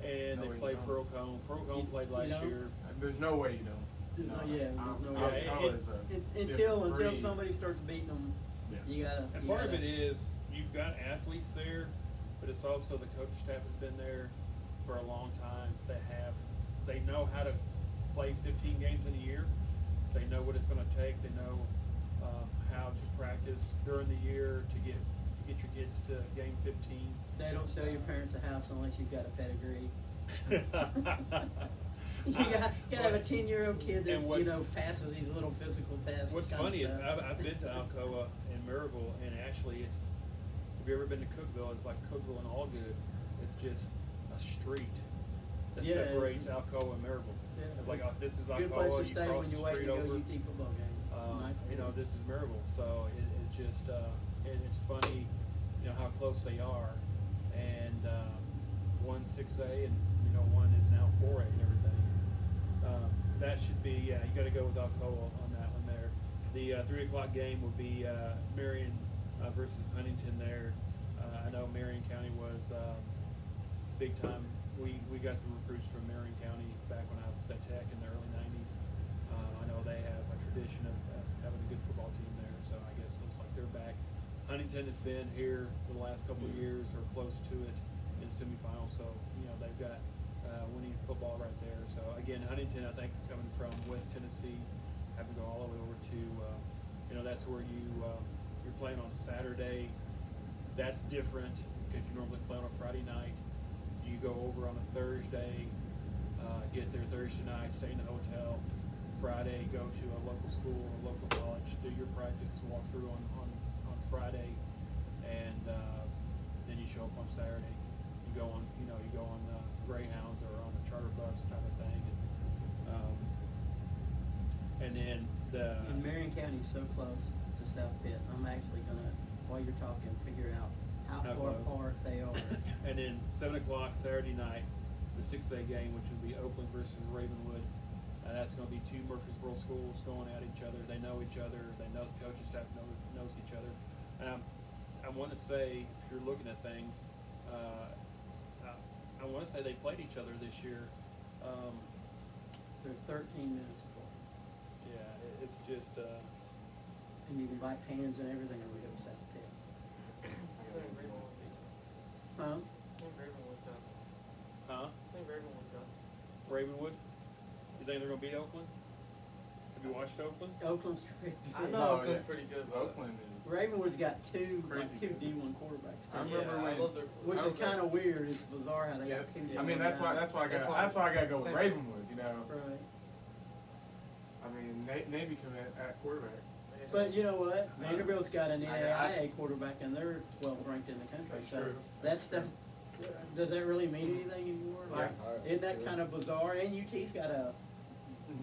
and No they way play you don't. Pearl-Cone. Pearl-Cone You- played you last don't? year. There's no way you don't. There's no- yeah, there's no way. Alcoa is a Until different breed. somebody starts beating them, Yeah. you gotta. And you part of gotta- it is you've got athletes there, but it's also the coaching staff has been there for a long time. They know how to play 15 games in a year. They know what it's going to take. They know how to practice during the year to get your kids to game 15. They don't sell your parents a house unless you've got a pedigree. You got to have a 10-year-old kid And that passes these little physical tests. What's kind of funny is stuff. I've been to Alcoa and Maryville, and actually have you ever been to Cookville? It's like Cookville and Allgood. It's just a street that Yeah, separates Alcoa and Maryville. Yeah, It's like, it's this is good place Alcoa, to you stay cross when the you wait street to go over. UT football game. This is Maryville, so it's just, it's funny, how close they are. And, one's 6A and, one is now 4A and everything. That should be, you gotta go with Alcoa on that one there. The 3 o'clock game will be Marion versus Huntington there. I know Marion County was big time. We got some recruits from Marion County back when I was at Tech in the early 90s. I know they have a tradition of having a good football team there, so I guess it looks like they're back. Huntington has been here for the last couple of years or close to it in semifinals, so they've got winning football right there. So again, Huntington, I think, coming from West Tennessee, having to go all the way over to, that's where you're playing on Saturday. That's different because you normally play on a Friday night. You go over on a Thursday, get there Thursday night, stay in the hotel. Friday, go to a local school or local college, do your practice, walk through on Friday, and then you show up on Saturday. You go on Greyhounds or on a charter bus type of thing, and then And Marion County's so close to South Pitt. I'm actually gonna, while you're talking, figure out how How far close. apart they are. And then 7 o'clock Saturday night, the 6A game, which would be Oakland versus Ravenwood. That's going to be two Murfreesboro schools going at each other. They know each other. They know the coaching staff knows each other. I want to say, if you're looking at things, I want to say they played each other this year. They're 13 minutes apart. Yeah, it's just, And you can buy pans and everything, or we go to South Pitt. I think Ravenwood beats them. Huh? I think Ravenwood does. huh? I think Ravenwood does. Ravenwood? You think they're going to beat Oakland? Have you watched Oakland? Oakland's pretty I good. know Oh, Oakland's yeah. pretty good, but Oakland is. Ravenwood's got two Crazy good. D1 quarterbacks. I too. remember I when- love their Which is Okay. kind of weird. It's bizarre how they Yeah, got two D1 I mean that's why guys. I That's got why- that's why I gotta go with same. Ravenwood. You know, Right. I mean Navy commit at quarterback. But you know what? Vanderbilt's got an I- NAIA quarterback, and they're 12th ranked in the country. That's So true. that stuff, does that really mean anything anymore? Like, Yeah. isn't that kind of bizarre? And UT's got a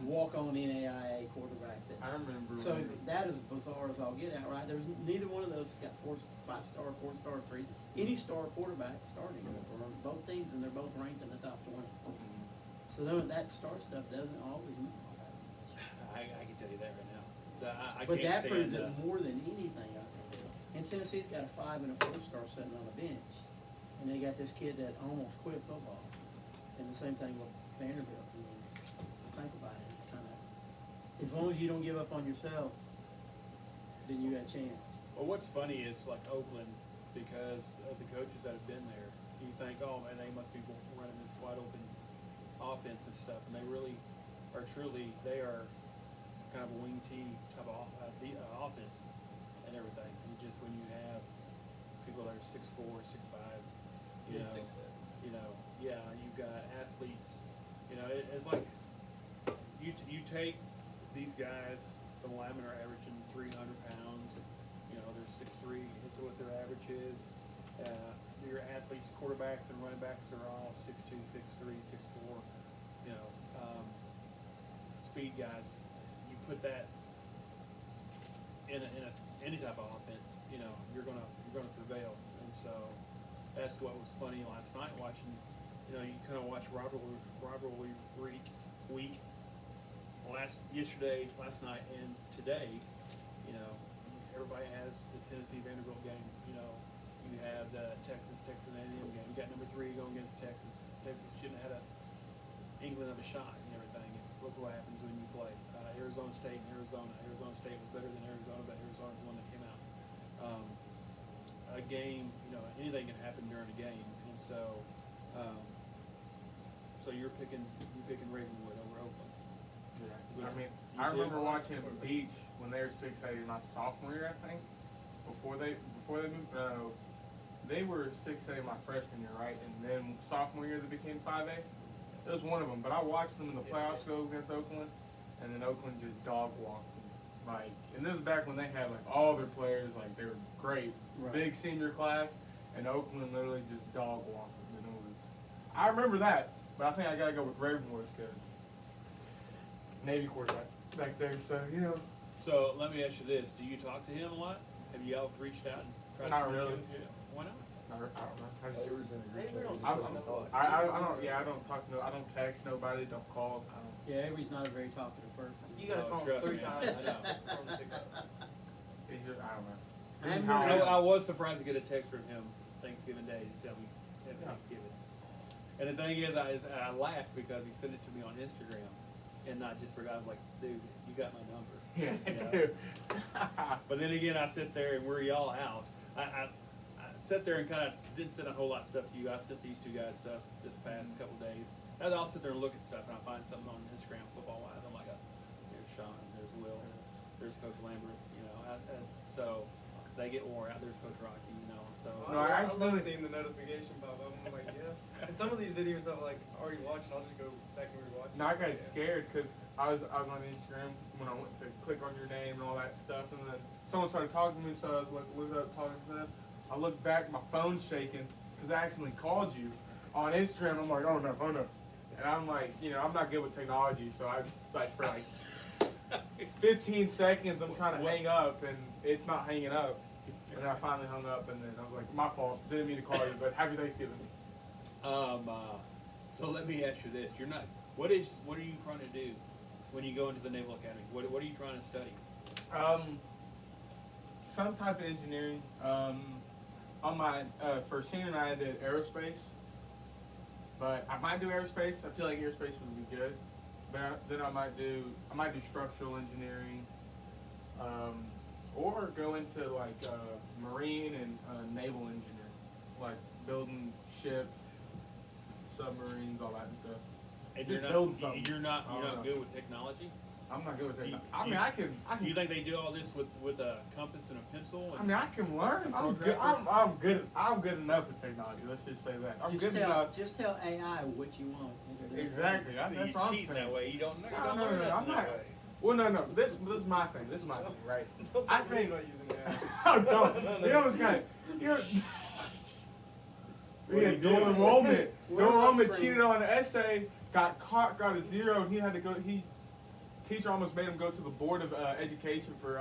walk-on NAIA quarterback. I remember. So when, that is bizarre as all get out, right? There's neither one of those got 5-star, 4-star, 3, any star quarterback starting for both teams, and they're both ranked in the top 20. So that star stuff doesn't always mean all that much. I can tell you that right now. I But can't that proves stand, it more than anything, I think. And Tennessee's got a 5 and a 4-star sitting on a bench, and they got this kid that almost quit football. And the same thing with Vanderbilt. I mean, think about it. It's kind of, as long as you don't give up on yourself, then you got a chance. Well, what's funny is like Oakland, because of the coaches that have been there, you think, oh man, they must be running this wide open offense and stuff, and they really are truly, they are kind of a wing T type of offense and everything. And just when you have people that are 6'4", 6'5", you know, yeah, you've got athletes, you know, it's like you take these guys, the linemen are averaging 300 pounds, you know, they're 6'3", is what their average is. Your athletes, quarterbacks and running backs are all 6'2", 6'3", 6'4", you know, speed guys. You put that in any type of offense, you know, you're gonna prevail. And so that's what was funny last night watching. You know, you kind of watch rivalry week yesterday, last night, and today. You know, everybody has the Tennessee Vanderbilt game. You know, you have the Texas A&M game. You got number 3 going against Texas. Texas shouldn't have had England of a shot and everything. And look what happens when you play Arizona State and Arizona. Arizona State was better than Arizona, but Arizona's the one that came out. A game, you know, anything can happen during a game, and so you're picking Ravenwood over Oakland. Yeah. I mean, You I did? remember watching Beach when they were 6A my sophomore year, I think. Before they moved, they were 6A my freshman year, right? And then sophomore year they became 5A. It was one of them, but I watched them in the playoffs go against Oakland, and then Oakland just dog walked them. Like, and this was back when they had like all their players, like they were great, Right. big senior class, and Oakland literally just dog walked them. And it was, I remember that, but I think I gotta go with Ravenwood because Navy quarterback back there. So you know, So let me ask you this: do you talk to him a lot? Have you all reached out and tried Not to really. communicate with him? Why not? I don't know. I just, Avery's in a group Avery chat. don't He talk doesn't to talk. I don't. Yeah, I don't talk. I don't text nobody. Don't call. I don't. Yeah, Avery's not a very talkative person. You gotta Oh, call him trust 3 me, times I know. for him to pick up. He's just, I don't know. I haven't How- been- I was surprised to get a text from him Thanksgiving Day to tell me Happy Thanksgiving. And the thing is, I laughed because he sent it to me on Instagram, and not just forgot. I was like, dude, you got my number. Yeah, You know? dude. But then again, I sit there and we're y'all out. I sat there and kind of didn't send a whole lot of stuff to you. I sent these two guys stuff this past couple days. And I'll sit there and look at stuff, and I find something on Instagram football-wise. I'm like, there's Shawn, there's Will, there's Coach Lambert. You know, so they get wore out. There's Coach Rocky. You know, so No, I love accidentally- seeing the notification pop up. I'm like, yeah. And some of these videos I'm like already watching. I'll just go back and rewatch. No, I got Yeah. scared because I was on Instagram when I went to click on your name and all that stuff, and then someone started talking to me, so I was like, looked up talking to them. I looked back, my phone's shaking because I accidentally called you on Instagram. I'm like, oh no, and I'm like, you know, I'm not good with technology, so I like for like 15 seconds I'm trying to hang up and it's not hanging up, and then I finally hung up, and then I was like, my fault, didn't mean to call you, but happy Thanksgiving. So let me ask you this: you're not. What are you trying to do when you go into the Naval Academy? What are you trying to study? Some type of engineering. on my for senior night I did aerospace, but I might do aerospace. I feel like aerospace would be good, but then I might do structural engineering, or go into like marine and naval engineering, like building ships, submarines, all that stuff. And Just you're building not, something. you're not, I you're don't not know. good with technology? I'm not good with You- that. I mean, you- I can. You think they do all this with a compass and a pencil? I mean, I can learn. I'm good. Protractor? I'm good. I'm good enough at technology. Let's just say that. I'm good enough. Just tell AI what you want. Exactly. So That's you're what I'm cheating saying. that way. You don't know. You No, don't no, learn no, nothing I'm that not. way. Well, no. This is my thing. This is my thing, right? Don't I tell me think. about using that. Oh, don't. You know what's kind of. You know. What Yeah, do you dual do? enrollment. We're Dual enrollment upstream. cheated on the essay. Got caught. Got a 0. And he had to go. Teacher almost made him go to the board of education for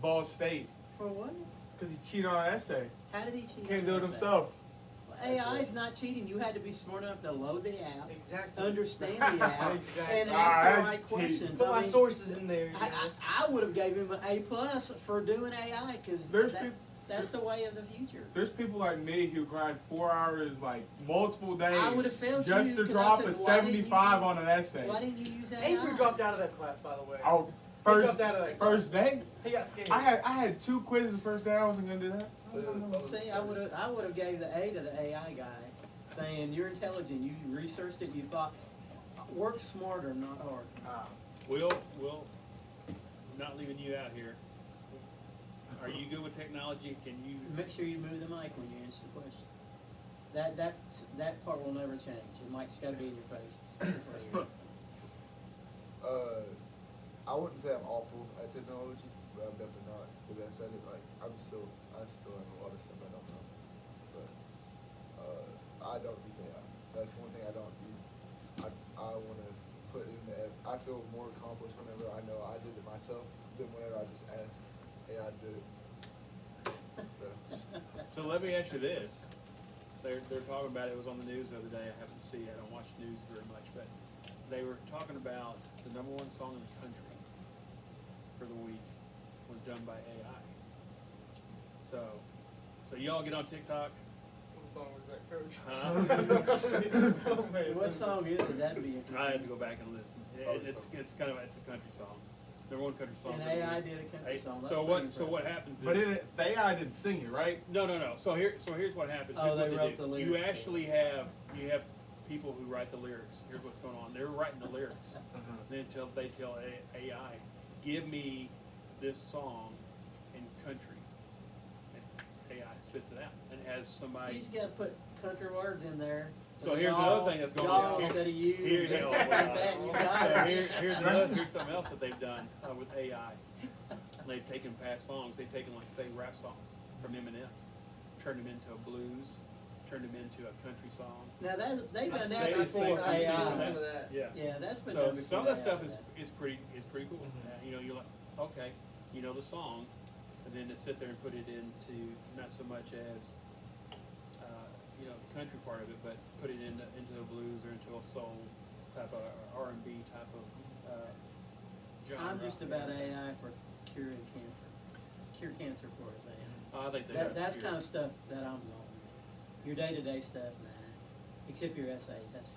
Ball State For what? because he cheated on an essay. How did he cheat? Can't on do it that? himself. AI is not cheating. You had to be smart enough to load the app, Exactly. understand the app, Exactly. and Ah, ask the that's right cheating. questions. Put I my mean, sources in there. You know? I would have gave him an A+ for doing AI because There's peop- that's the way of the future. There's people like me who grind 4 hours like multiple days I would've failed just you to 'cause drop I a said, why didn't you 75 use- on an essay. Why didn't you use AI? Avery dropped out of that class, by the way. Oh, He first dropped out of that first class. day. He got scared. I had 2 quizzes the first day. I wasn't gonna do that. See, I would have gave the A to the AI guy, saying you're intelligent. You researched it. You thought, work smarter, not hard. Will, not leaving you out here. Are you good with technology? Can you? Make sure you move the mic when you answer the question. That part will never change. The mic's got to be in your face. It's clear. I wouldn't say I'm awful at technology, but I'm definitely not the best at it. Like I still have a lot of stuff I don't know. But I don't use AI. That's one thing I don't do. I want to put in the. I feel more accomplished whenever I know I did it myself than whenever I just asked AI to do it. So let me ask you this. They're talking about it was on the news the other day. I happened to see. I don't watch news very much, but they were talking about the #1 song in the country for the week was done by AI. So y'all get on TikTok. What song was that, Coach? Huh? Oh, man. What song is it? That'd be interesting. I had to go back and listen. It's kind of it's a country song. #1 country song. And of the AI week. did a country song. That's So pretty what impressive. happens is But the AI didn't sing it, right? no. So here's what happens. Oh, Here's they what wrote do. the You lyrics. actually have people who write the lyrics. Here's what's going on. They're writing the lyrics. Then they tell AI, give me this song in country. And AI spits it out and has You somebody. just got to put country words in there. So here's another thing that's going y'all on. instead of you. Here- just here- like that, and you got So it. here's something else that they've done with AI. They've taken past songs. They've taken like say rap songs from Eminem, turned them into a blues, turned them into a country song. Now they've done I've that seen before some AI. of that. Yeah. Yeah, that's been So done before. some of that AI stuff did is pretty cool. Mhm. You know, you're like, okay, you know the song, and then to sit there and put it into not so much as you know the country part of it, but put it into a blues or into a soul type of R&B type of genre. I'm just about AI for curing cancer. Cure cancer for us, AI. I think they That's kind of stuff that I'm going into. Your day-to-day stuff, nah. Except your essays, that's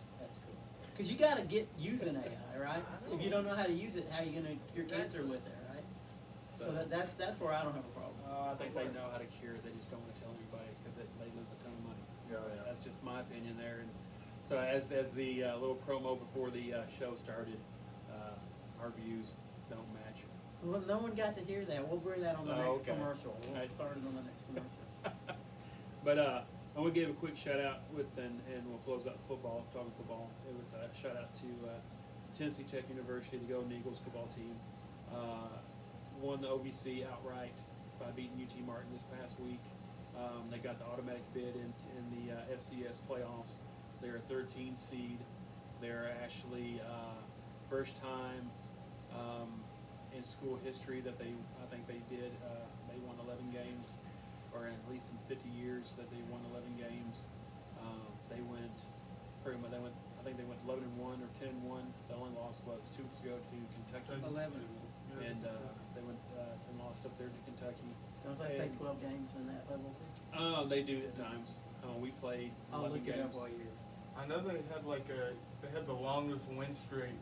cool. Because you got to get using AI, right? If you don't know how to use it, how are you going to cure cancer with it, right? So that's where I don't have a problem. I think they know how to cure it. They just don't want to tell anybody because they lose a ton of money. Yeah. That's just my opinion there. And so as the little promo before the show started, our views don't match. Well, no one got to hear that. We'll bring that on the Oh, next okay. commercial. We'll Right. start it on the next commercial. But I want to give a quick shout out and we'll close out football, talking football, with a shout out to Tennessee Tech University, the Golden Eagles football team. Won the OVC outright by beating UT Martin this past week. They got the automatic bid in the FCS playoffs. They're a 13 seed. They're actually first time in school history that I think they did. They won 11 games, or at least in 50 years that they won 11 games. They went pretty much. I think they went 11-1 or 10-1. The only loss was 2 weeks ago to Kentucky. 11. and they went and lost up there to Kentucky. Don't they play 12 games in that level too? They do at times. We played I'll 11 look it games. up while you're. I know they had the longest win streak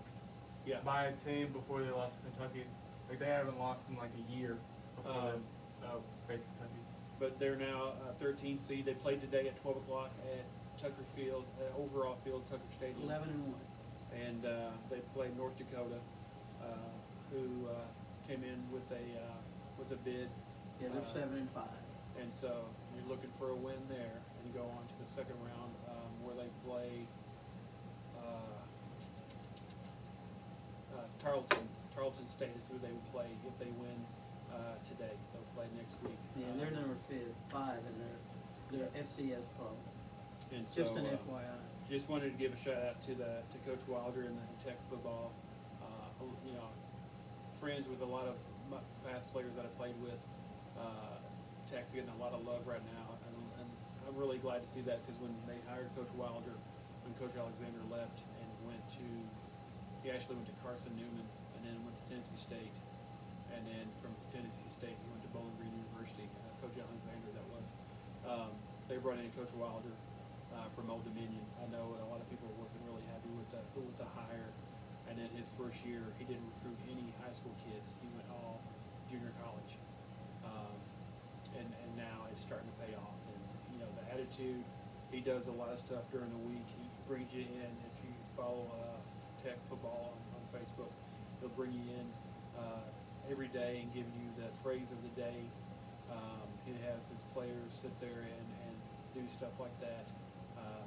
Yeah. by a team before they lost to Kentucky. Like they haven't lost in like a year before they faced Kentucky. But they're now 13 seed. They played today at 12 o'clock at Tucker Field, overall field, Tucker Stadium. 11-1. And they played North Dakota, who came in with a bid. Yeah, they're 7-5. And so you're looking for a win there and go on to the second round where they play Tarleton State is who they would play if they win today. They'll play next week. Yeah, they're number 5 in their FCS club. And Just so, an FYI. Just wanted to give a shout out to Coach Wilder and the Tech football. Friends with a lot of past players that I played with. Tech's getting a lot of love right now, and I'm really glad to see that because when they hired Coach Wilder, when Coach Alexander left and he actually went to Carson Newman and then went to Tennessee State, and then from Tennessee State he went to Bowling Green University. Coach Alexander, that was. They brought in Coach Wilder from Old Dominion. I know a lot of people wasn't really happy with the hire, and then his first year he didn't recruit any high school kids. He went all junior college. And now it's starting to pay off. And the attitude, he does a lot of stuff during the week. He brings you in. If you follow Tech football on Facebook, he'll bring you in every day and give you the phrase of the day. He has his players sit there and do stuff like that.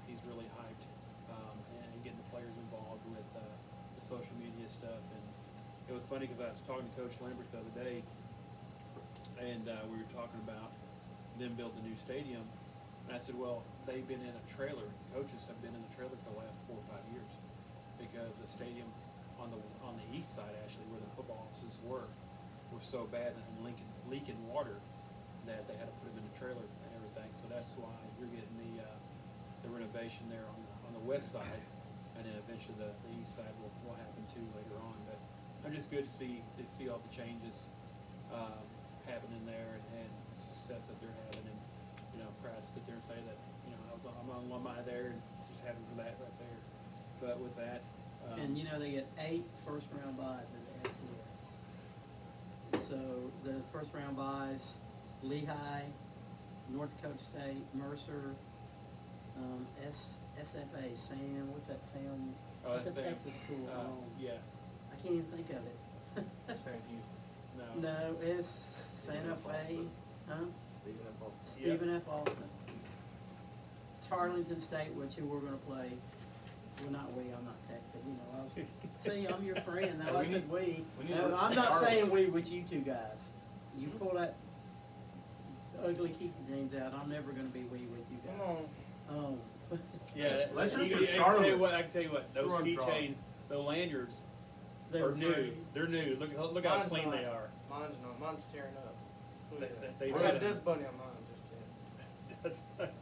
He's really hyped and getting the players involved with the social media stuff. And it was funny because I was talking to Coach Lambert the other day, and we were talking about them building a new stadium. And I said, well, they've been in a trailer. Coaches have been in a trailer for the last 4 or 5 years because the stadium on the east side, actually, where the football offices were so bad and leaking water that they had to put them in a trailer and everything. So that's why you're getting the renovation there on the west side, and then eventually the east side will happen too later on. But I'm just good to see all the changes happening there and the success that they're having, and proud to sit there and say that I'm an alumni there and just happy for that right there. But with that, And they get 8 first-round buys in the FCS. So the first-round buys: Lehigh, North Dakota State, Mercer, SFA, Sam. What's that, Sam? Oh, It's that's a Sam. Texas school. Yeah, I can't even think of it. Sam Hughes. no. No, it's Santa Fe. Huh? Stephen F. Austin. Stephen F. Austin. Tarleton State, which we're going to play. Well, not we. I'm not Tech, but I was. See, I'm your friend. Now I said we. we need No, to- I'm not saying we with you two guys. You pull that ugly keychains out. I'm never going to be we with you guys. Yeah, Let's root for I can tell you Charlotte. what. Those Sure, keychains, the lanyards, They are were new. free. They're new. Look how Mine's clean not. they are. Mine's not. Mine's tearing up. Look at that. They I got a did. dust bunny on mine. Just kidding.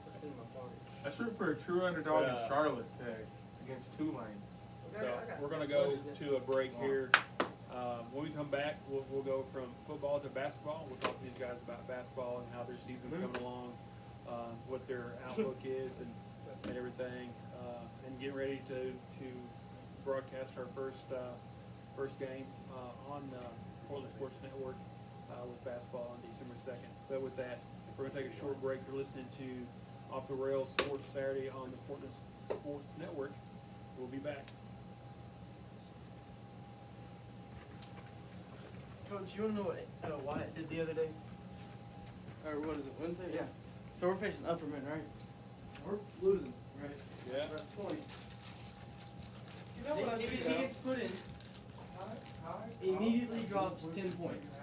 Let's see my party. Let's root for a true underdog Yeah. in Charlotte today against Tulane. So we're gonna go to a break here. When we come back, we'll go from football to basketball. We'll talk to these guys about basketball and how their season's coming along, what their outlook is, and everything, and get ready to broadcast our first game on Portland Sports Network with basketball on December 2nd. But with that, we're gonna take a short break. You're listening to Off the Rails Sports Saturday on the Portland Sports Network. We'll be back. Coach, you want to know what Wyatt did the other day? Or what is it, Wednesday? Yeah. So we're facing Upperman, right? We're losing, right? Yeah. That's 20. You know what I He think gets put in. Immediately drops 10 points.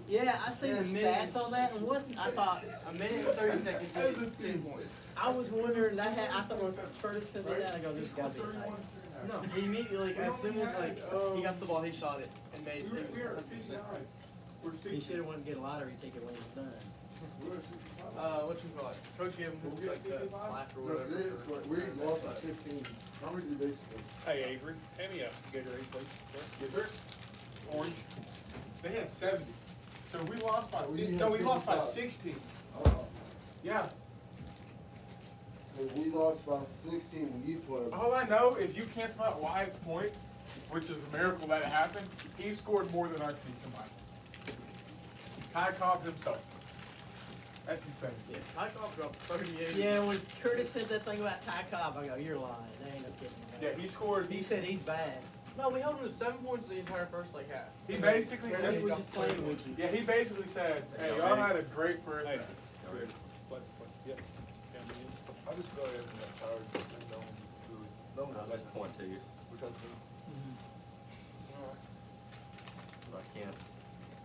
Yeah, I seen the stats on that, and what I thought. A minute and 30 seconds, he gets 10 points. I was wondering that. I thought when Curtis said that, I go, "This got to be tight." No, he immediately, as soon as he got the ball, he shot it and made it. We are 100%. We're He 60. should have went and get a lottery ticket when he was done. We're at 65. What you call it? Coach gave him We're like at the 65? plaque or No, whatever. today it's going, we lost by 15. How many do you basically? Hey Avery, hand me a Gatorade, please. Sir. Get hurt? orange. They had 70. So we lost by, We no, had we lost by 55. 16. Oh, Yeah. and we lost by 16 when you played. All I know, if you cancel out Wyatt's points, which is a miracle that it happened, he scored more than our team combined. Ty Cobb himself. That's insane. Yeah, Ty Cobb dropped 38. Yeah, when Curtis said that thing about Ty Cobb, I go, you're lying. That ain't no kidding. Yeah, he scored. He said he's bad. No, we held him to 7 points the entire first half. He basically He was just, just playing with you. yeah, he basically said, hey, y'all had a great first Hey, half. what, yep. Count it in. I just feel like I'm not tired of just no one really, no one Let's point to you. because I can't,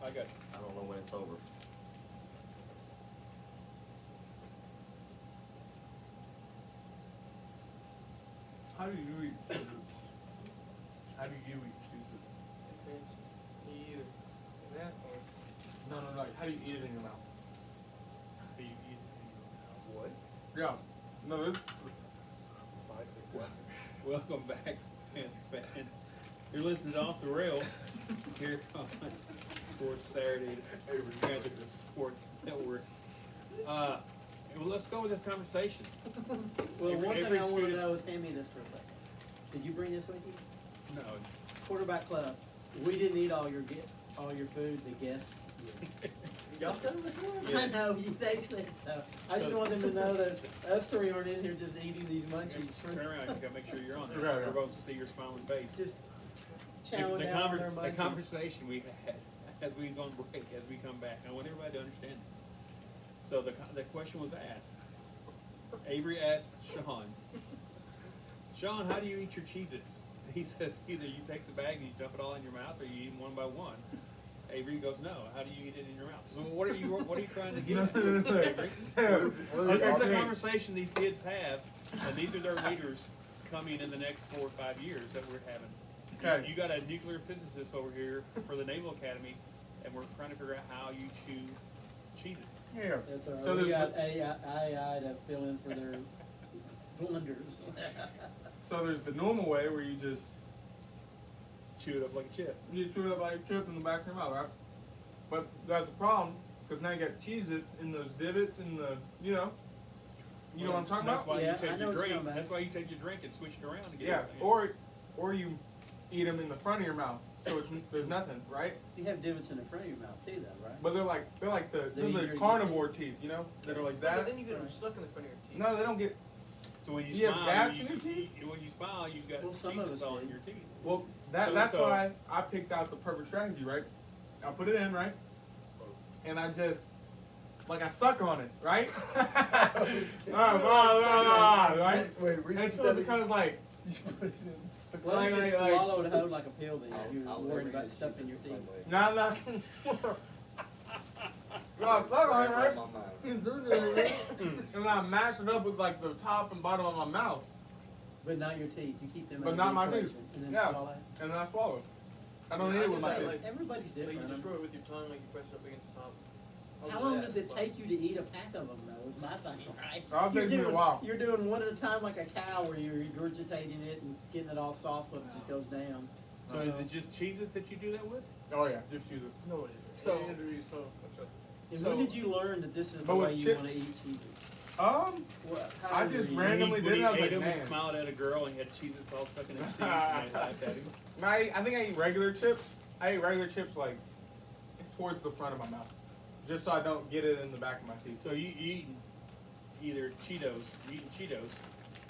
I got it. I don't know when it's over. How do you eat cheeses? How do you eat cheeses? You. That or No, like, how do you eat it in your mouth? How do you eat it? what? Yeah. No, there's, Welcome back, fans. You're listening to Off the Rail here on Sports Saturday, Panther Sports Network. Well, let's go with this conversation. Well, Every- one thing every I want to student- know is, hand me this for a second. Did you bring this with you? No, Quarterback Club. We didn't eat all your food. The guests. y'all said it before. Yeah. I know they said so. I just So- want them to know that us three aren't in here just eating these munchies. turn around. You gotta make sure you're on there. Right, right. We're supposed to see your smiling face. Just The- chowing the down on their the munchies. conversation we had as we was on break, as we come back. I want everybody to understand this. So the question was asked. Avery asked Shawn, Shawn, how do you eat your Cheez-Its? He says either you take the bag and you dump it all in your mouth, or you eat them one by one. Avery goes, no. How do you eat it in your mouth? So what are you trying to get at, Avery? This is the conversation these kids have, and these are their leaders coming in the next 4 or 5 years that we're having. Okay. You got a nuclear physicist over here for the Naval Academy, and we're trying to figure out how you chew Cheez-Its. yeah. That's all right. So We there's, got AI to fill in for their blunders. so there's the normal way where you just, Chew it up like a chip. you chew it up like a chip in the back of your mouth, right? But that's a problem, because now you got Cheez-Its in those divots in the, you know what I'm talking That's about? why Yeah, you take I know your what you're drink. talking about. That's why you take your drink and switch it around to get Yeah, it. or you eat them in the front of your mouth, so it's, there's nothing, right? You have divots in the front of your mouth too, though, right? But they're like They're the easier to carnivore teeth, you know, that are like But that. then you get them stuck in the front of your teeth. No, they don't get. So when you You have smile, gaps in your teeth? when you smile, you've got Well, some of us Cheez-Its all in do. your teeth. Well, So- that's so- why I picked out the perfect strategy, right? I put it in, right? And I just, like, I suck on it, right? Right? Wait, repeat And so that it becomes like, Why don't you just like- swallow it whole like a pill then? If you're I'll worried never about eat stuff in your Cheez-Its teeth. the same way. nah. No, I suck on it, Right right? in my mouth. And I mash it up with like the top and bottom of my mouth, But not your teeth. You keep them but in not the my equation teeth. and then Yeah, swallow it. and then I swallow it. I don't Yeah, eat I it with do my that, teeth. like- Everybody's Like you different. destroy it with your tongue, like you press it up against the top. I'll How do long that, does it but- take you to eat a pack of them, though? Is my thing, right? I'll You're take me a doing- while. You're doing one at a time like a cow, where you're regurgitating it and getting it all soft so it just goes down. So is it just Cheez-Its that you do that with? Oh yeah, just use it. No, it isn't. So- Andrew, so. And So- when did you learn that this is the But with way you chip- want to eat Cheez-Its? I How old just were you? ran- Randomly when did it, I was he like, ate 'em and man. smiled at a girl and he had Cheez-Its all stuck in his teeth and I laughed at him. I think I eat regular chips. I eat regular chips like towards the front of my mouth, just so I don't get it in the back of my teeth. So you eating either Cheetos,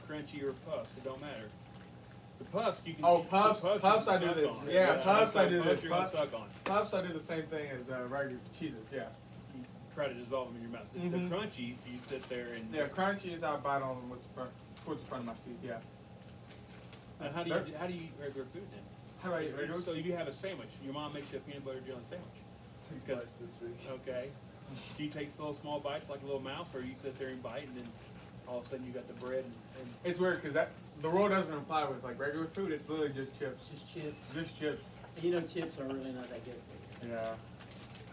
crunchy or puffs, it don't matter. The puffs you can Oh, the puffs, you puffs can I do suck this. on. Yeah, puffs I so do puffs this. you're gonna Puffs- suck on. Puffs I do the same thing as regular Cheez-Its, yeah. You try to dissolve them in your mouth. Mhm. The crunchy, you sit there and Yeah, crunchy is I bite on them with the front, towards the front of my teeth, yeah. And how do you eat regular food then? How do I eat regular? So you have a sandwich. Your mom makes you a peanut butter jelly sandwich. Twice this week. Okay. Do you take little small bites like a little mouse, or you sit there and bite, and then all of a sudden you got the bread and It's weird because the rule doesn't apply with like regular food. It's literally just chips. Just chips. Just chips. And you know chips are really not that good for you. Yeah.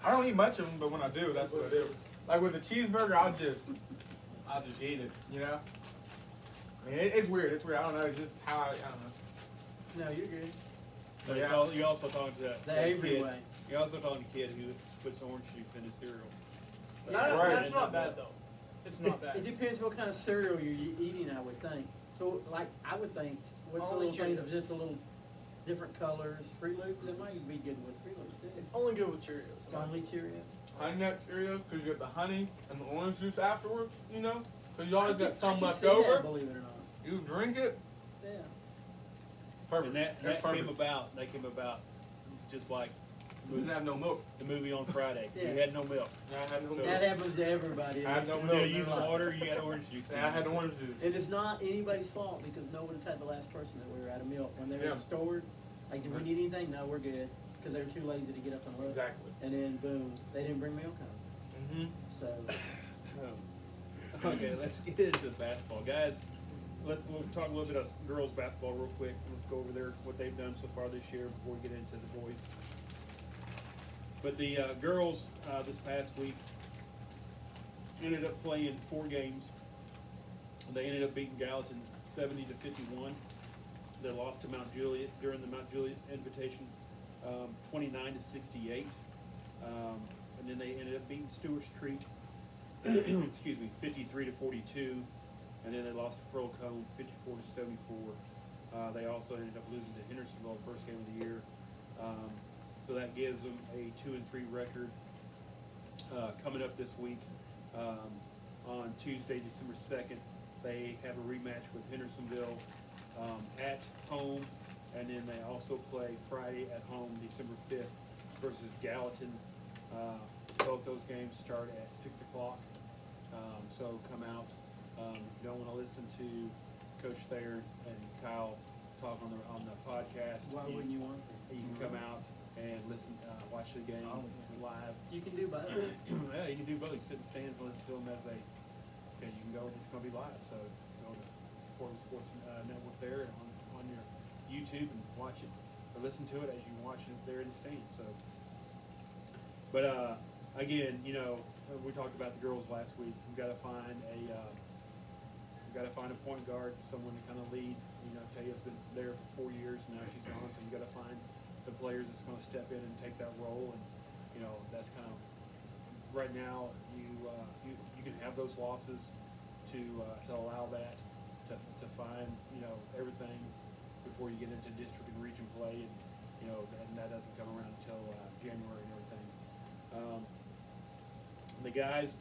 I don't eat much of them, but when I do, that's what I do. Like with a cheeseburger, I'll just eat it. You know. I mean, it's weird. It's weird. I don't know. It's just how I don't know. No, you're good. But Yeah. you also talking to The Avery kid. way. You're also talking to a kid who puts orange juice in his cereal. So Right. That's not bad though. It's not bad. It depends what kind of cereal you're eating, I would think. So, like, I would think, what's the Only little things Cheerios. of just a little different colors? Fruit Loops, it might be good with Fruit Loops too. It's only good with Cheerios. It's only Cheerios. Honey Nut Cheerios, because you get the honey and the orange juice afterwards, you know? So you always got some I can left see that, over. believe it or not. You drink it. Yeah. Perfect. And that That's came perfect. about just like Didn't have no milk. the movie on Friday. Yeah. You had no milk. Yeah, I had no So- milk. That happens to everybody. I had no Instead milk. of using water, you had orange juice. Yeah, I had the orange juice. And it's not anybody's fault because no one had the last person that we were out of milk. When they were Yeah. stored, like, do we need anything? No, we're good. Because they were too lazy to get up and look. Exactly. And then, boom, they didn't bring milk home. Mm-hmm. So, Okay, let's get into basketball, guys. We'll talk a little bit of girls basketball real quick. Let's go over there what they've done so far this year before we get into the boys. But the girls this past week ended up playing 4 games. They ended up beating Gallatin 70-51. They lost to Mount Juliet during the Mount Juliet Invitation, 29-68. And then they ended up beating Stewart's Creek, excuse me, 53-42. And then they lost to Pearl Cone 54-74. They also ended up losing to Hendersonville first game of the year. So that gives them a 2-3 record. Coming up this week, on Tuesday, December 2nd, they have a rematch with Hendersonville at home, and then they also play Friday at home, December 5th, versus Gallatin. Both those games start at 6 o'clock. So come out. If you don't want to listen to Coach Thayer and Kyle talk on the podcast, why wouldn't you want to? you can come out and listen, watch the game live. You can do both. Yeah, you can do both. You sit in stands and listen to them as they, because you can go, it's going to be live. So go to Portland Sports Network there on your YouTube and watch it, or listen to it as you watch it there in the stands. So, but again, you know, we talked about the girls last week. We've got to find a point guard, someone to kind of lead. You know, Taya's been there for 4 years now. She's gone, so you got to find the players that's going to step in and take that role. And you know, that's kind of right now. You can have those losses to allow that to find, you know, everything before you get into district and region play, and you know, and that doesn't come around until January and everything. The guys,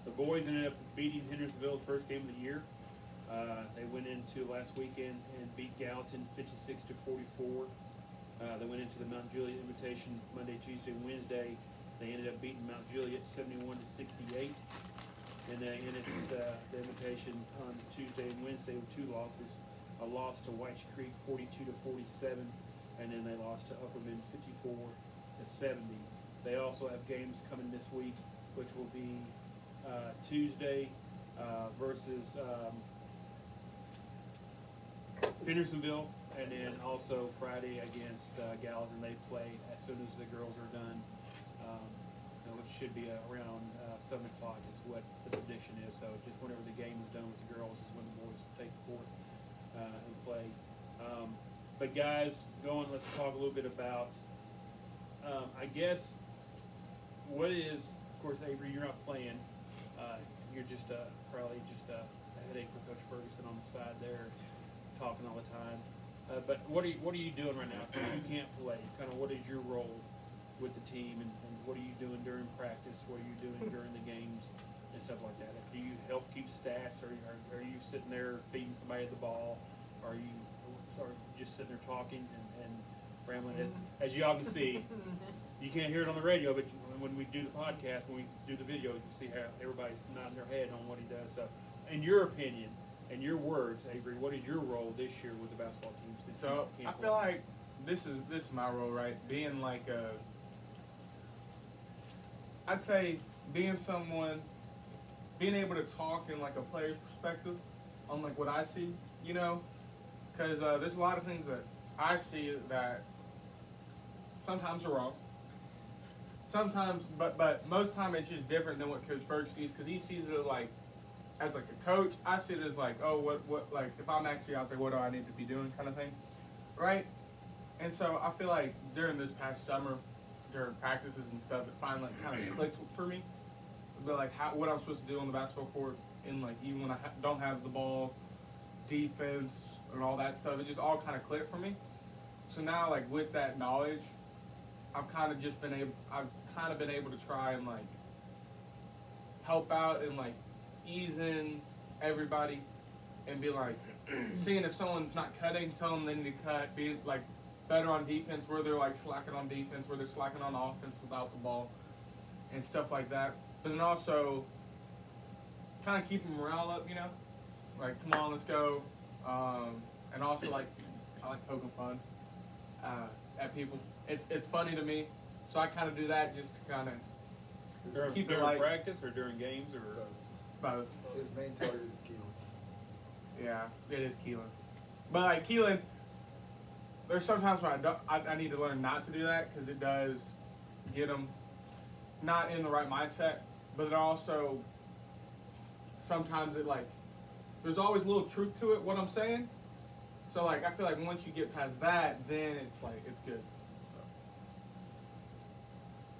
the boys ended up beating Hendersonville the first game of the year. They went into last weekend and beat Gallatin 56-44. They went into the Mount Juliet Invitation Monday, Tuesday, and Wednesday. They ended up beating Mount Juliet 71-68. And they ended the invitation on Tuesday and Wednesday with 2 losses. A loss to White Creek 42-47, and then they lost to Upperman 54-70. They also have games coming this week, which will be Tuesday versus Hendersonville, and then also Friday against Gallatin. They play as soon as the girls are done, which should be around 7 o'clock is what the prediction is. So just whenever the game is done with the girls is when the boys take the court and play. But guys, let's talk a little bit about, I guess, what is, of course, Avery, you're not playing. You're just probably just a headache for Coach Ferguson on the side there, talking all the time. But what are you doing right now since you can't play? Kind of what is your role with the team, and what are you doing during practice? What are you doing during the games and stuff like that? Do you help keep stats, or are you sitting there feeding somebody the ball? Are you just sitting there talking and rambling? As y'all can see, you can't hear it on the radio, but when we do the podcast, when we do the video, you can see how everybody's nodding their head on what he does. So, in your opinion, in your words, Avery, what is your role this year with the basketball team? Since So you I can't feel play? like this is my role, right? Being like I'd say being able to talk in like a player's perspective on like what I see, you know, because there's a lot of things that I see that sometimes are wrong. Sometimes, but most time it's just different than what Coach Ferguson sees, because he sees it like as like a coach. I see it as like, oh, what like if I'm actually out there, what do I need to be doing, kind of thing, right? And so I feel like during this past summer, during practices and stuff, it finally kind of clicked for me. But like what I'm supposed to do on the basketball court, and like even when I don't have the ball, defense and all that stuff, it just all kind of clicked for me. So now, like with that knowledge, I've kind of been able to try and like help out and like ease in everybody and be like seeing if someone's not cutting, tell them they need to cut, be like better on defense where they're like slacking on defense, where they're slacking on offense without the ball and stuff like that. But then also kind of keeping morale up, you know, like come on, let's go. And also like I like poking fun at people. It's funny to me, so I kind of do that just to kind of keep it during light. practice or during games or Both. His main target is Keelan. Yeah, it is Keelan. But like Keelan, there's sometimes when I need to learn not to do that because it does get him not in the right mindset. But it also sometimes it like there's always a little truth to it what I'm saying. So like I feel like once you get past that, then it's like it's good.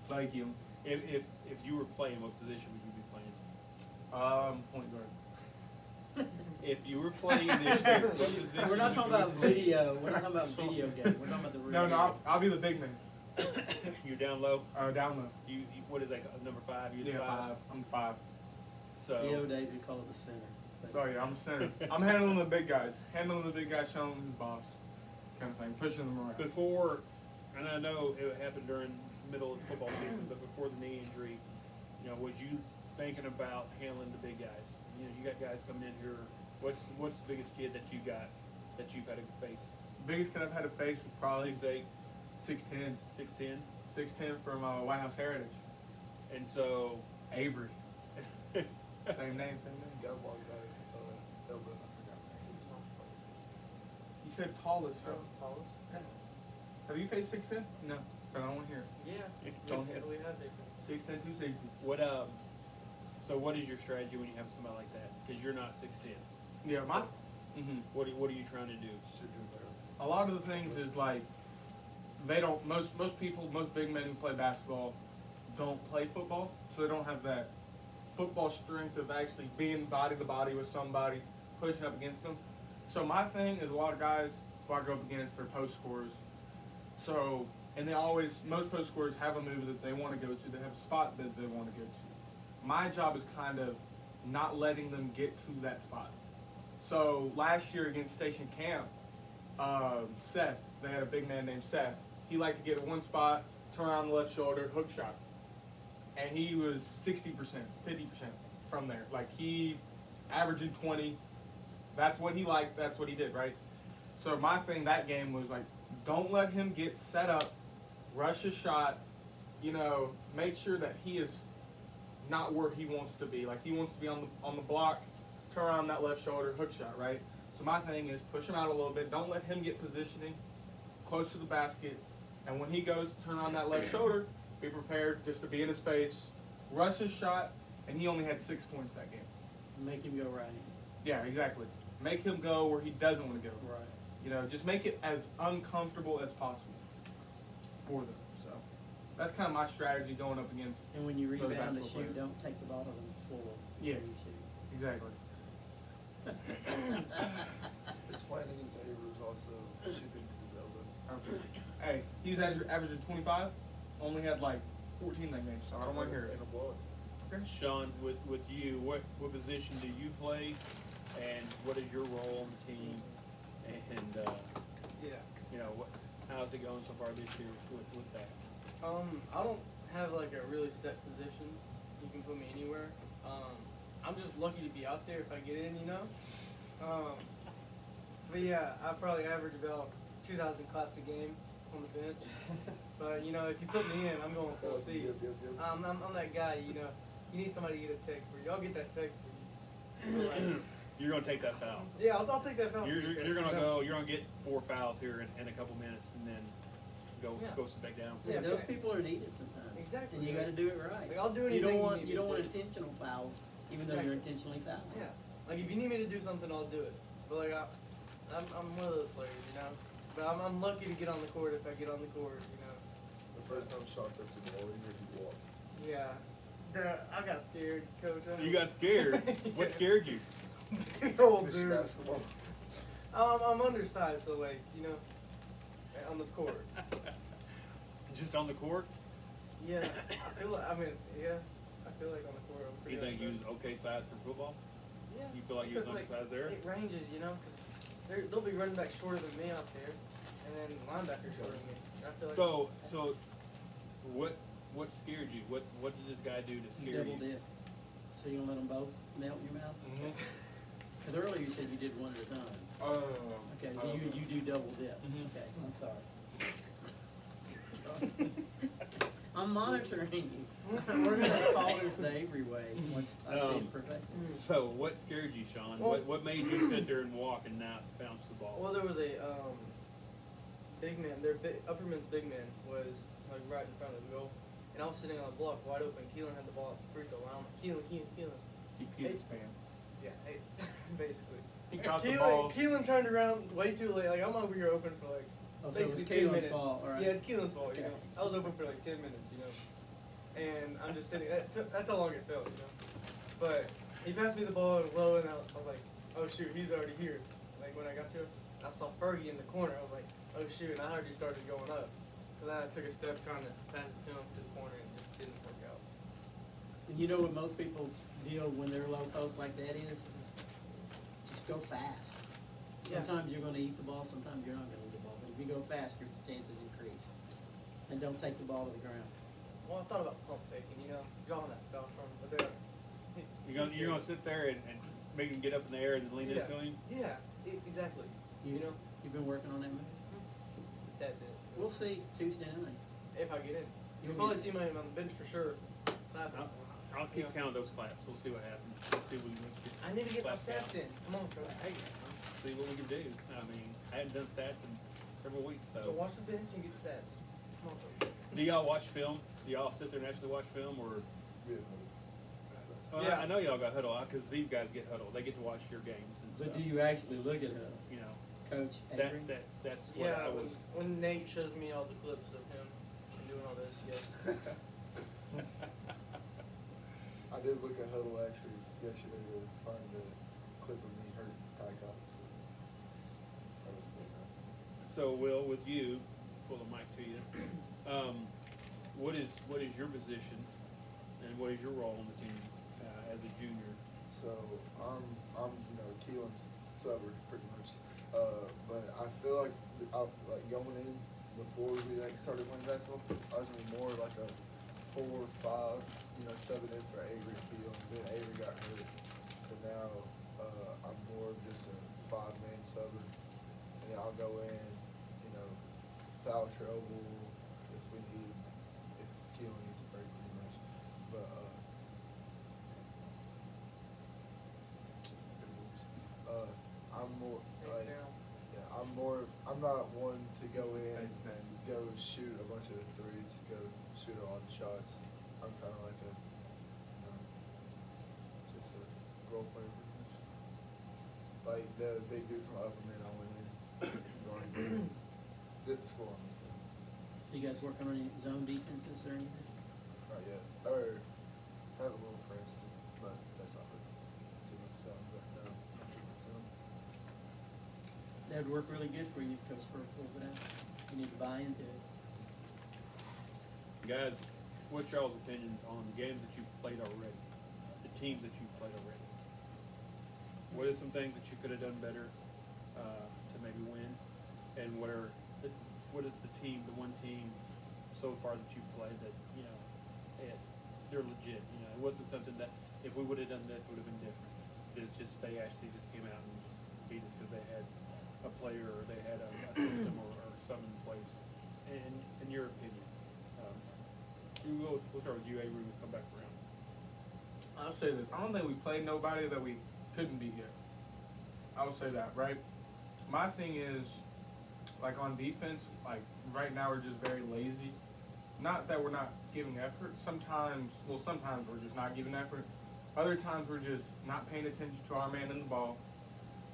Like you. if you were playing, what position would you be playing? Point guard. If you were playing this year, what position We're not talking would you about be video. We're not talking about video game. We're talking about the real No, game. I'll be the big man. playing? You're down low. Down low. You what is that? Number 5. You're the Yeah, 5. I'm 5. So The old days we call it the center. But So yeah, I'm a center. I'm handling the big guys. Handling the big guys, showing them who's boss. Kind of thing. Pushing them around. before, and I know it happened during the middle of the football season, but before the knee injury, you know, was you thinking about handling the big guys? You know, you got guys coming in here. What's the biggest kid that you got that you've had to face? Biggest kid I've had to face was probably 6'8", 6'10". 6'10", 6'10" from White House Heritage. and so Avery. Same name. Got one guy's elbow. You said tallest, So, right? tallest? Have you faced 6'10"? No. So I don't want to hear it. Yeah. Don't hit. We had it. 6'10", 260. what so what is your strategy when you have somebody like that? Because you're not 6'10". Yeah, my. Mm-hmm. What are you trying to do? A lot of the things is like they don't. Most people, most big men who play basketball don't play football, so they don't have that football strength of actually being body to body with somebody, pushing up against them. So my thing is a lot of guys who I go up against, they're post scorers. So, and most post scorers have a move that they want to go to. They have a spot that they want to go to. My job is kind of not letting them get to that spot. So last year against Station Camp, Seth, they had a big man named Seth. He liked to get at one spot, turn around the left shoulder, hook shot. And he was 60%, 50% from there. Like he averaging 20. That's what he liked. That's what he did, right? So my thing that game was like, don't let him get set up, rush a shot, you know, make sure that he is not where he wants to be. Like he wants to be on the block, turn around that left shoulder, hook shot, right? So my thing is push him out a little bit. Don't let him get positioning close to the basket. And when he goes to turn on that left shoulder, be prepared just to be in his face, rush his shot, and he only had 6 points that game. make him go right in. Yeah, exactly. Make him go where he doesn't want to go. Right. You know, just make it as uncomfortable as possible for them. So that's kind of my strategy going up against. And when you those rebound to basketball shoot, players. don't take the ball to the floor. Yeah. before you shoot. Exactly. It's playing against Avery was also shooting to his elbow. Hey, he was averaging 25, only had like 14 that game, so I don't want to hear it. In a block. Sean, with you, what position do you play, and what is your role on the team? And Yeah. you know, how's it going so far this year with that? I don't have like a really set position. You can put me anywhere. I'm just lucky to be out there if I get in, you know. But yeah, I probably average about 2,000 claps a game on the bench. But you know, if you put me in, I'm going full speed. Yep. I'm that guy. You know, you need somebody to get a tech for you. I'll get that tech for you. But, like, You're gonna take that foul. yeah, I'll take that foul. You're gonna get 4 fouls here in a couple minutes, and then go sit back down. Yeah, Yeah, those okay. people are needed sometimes. Exactly. And you got to do it right. Like, I'll do You anything don't you want need you me don't to want do. intentional fouls, even though you're intentionally fouling. Yeah, like if you need me to do something, I'll do it. But like I'm one of those players, you know. But I'm lucky to get on the court if I get on the court, you know. The first time Shawn touched the ball, even if he walked. Yeah. I got scared, coach. You got scared. What scared you? Big old Fish dude. basketball. I'm undersized, so like, you know, on the court. Just on the court? Yeah, I feel like, I feel like on the court I'm pretty You think you was undersized. okay size for football? Yeah. You feel like you was because, undersized there? It ranges, you know, because they'll be running back shorter than me out there, and then linebackers shorter than me. I feel like So, what scared you? What did this guy do to You scare double you? dip. So you gonna let them both melt in your mouth? Mhm. Because earlier you said you did one at a time. Oh, no. Okay, so you do double dip. Mhm. Okay, I'm sorry. I'm monitoring you. We're gonna call this the Avery way once I see it perfected. So, what scared you, Shawn? Well- what made you sit there and walk and not bounce the ball? Well, there was a big man. Upperman's big man was like right in front of the goal, and I was sitting on the block wide open. Keelan had the ball at the free throw line. Keelan. He peed his pants. Yeah, basically. He caught the Keelan, ball. Keelan turned around way too late. Like I'm over here open for like Oh, so it was basically 10 Keelan's minutes. fault, all right. Yeah, it's Keelan's fault. You Okay. know, I was open for like 10 minutes. You know, and I'm just sitting. That's how long it felt. You know, but he passed me the ball low, and I was like, oh shoot, he's already here. Like when I got to him, I saw Fergie in the corner. I was like, oh shoot, and I already started going up. So then I took a step trying to pass it to him to the corner, and it just didn't work out. And you know what most people's deal when they're low post like that is? Just go fast. Yeah. Sometimes you're gonna eat the ball, sometimes you're not gonna eat the ball. But if you go fast, your chances increase. And don't take the ball to the ground. Well, I thought about pump faking, you know, drawing that foul from him, but then You're gonna sit there and make him get up in the air and then lean Yeah. into him? Yeah, exactly. You know, You've been working on that move? it's that bit. We'll see Tuesday night. If I get in, You'll you'll probably be- see my name on the bench for sure. Clapping. I'll keep counting those claps. We'll see what happens. We'll see what we can get. I need to get my claps stats down. in. Come on, coach. Hey, See what we can do. I mean, I hadn't done stats in several weeks, so so. watch the bench and get stats. Come on, coach. Do y'all watch film? Do y'all sit there and actually watch film, or? Yeah. Well, Yeah. I know y'all got huddle because these guys get huddle. They get to watch your games and But stuff. do you actually look at her, You know, Coach Avery? that's what Yeah, I was. when Nate shows me all the clips of him doing all this, yes. I did look at Huddle actually yesterday to find the clip of me hurt Ty Cobb, so that was pretty nice. So, Will, with you, pull the mic to you. What is your position, and what is your role on the team as a junior? So I'm Keelan's subber pretty much, but I feel like going in before we started playing basketball, I was gonna be more like a 4-5, 7 in for Avery and Keelan. Then Avery got hurt, so now I'm more of just a 5-man subber, and then I'll go in, foul trouble if we need, if Keelan needs a break pretty much, but I'm more like, I'm not one to go in and go shoot a bunch of threes, go shoot all the shots. I'm kind of like just a role player pretty much. Like the big dude from Upperman, I went in, didn't score on me, so So you guys working on any zone defenses or anything? not yet. Or have a little press, but that's not too much stuff. But no, not too much stuff. That would work really good for you if Coach Spur pulls it out. You need to buy into it. Guys, what's y'all's opinions on the games that you've played already? The teams that you've played already? What are some things that you could have done better to maybe win? And what is the one team so far that you've played that, they're legit? It wasn't something that if we would have done this, it would have been different. It's just they actually just came out and just beat us because they had a player or they had a system or something in place. In your opinion, we'll start with you, Avery. We'll come back around. I'll say this. I don't think we played nobody that we couldn't beat yet. I will say that, right? My thing is, like on defense, like right now we're just very lazy. Not that we're not giving effort. Sometimes we're just not giving effort. Other times we're just not paying attention to our man in the ball.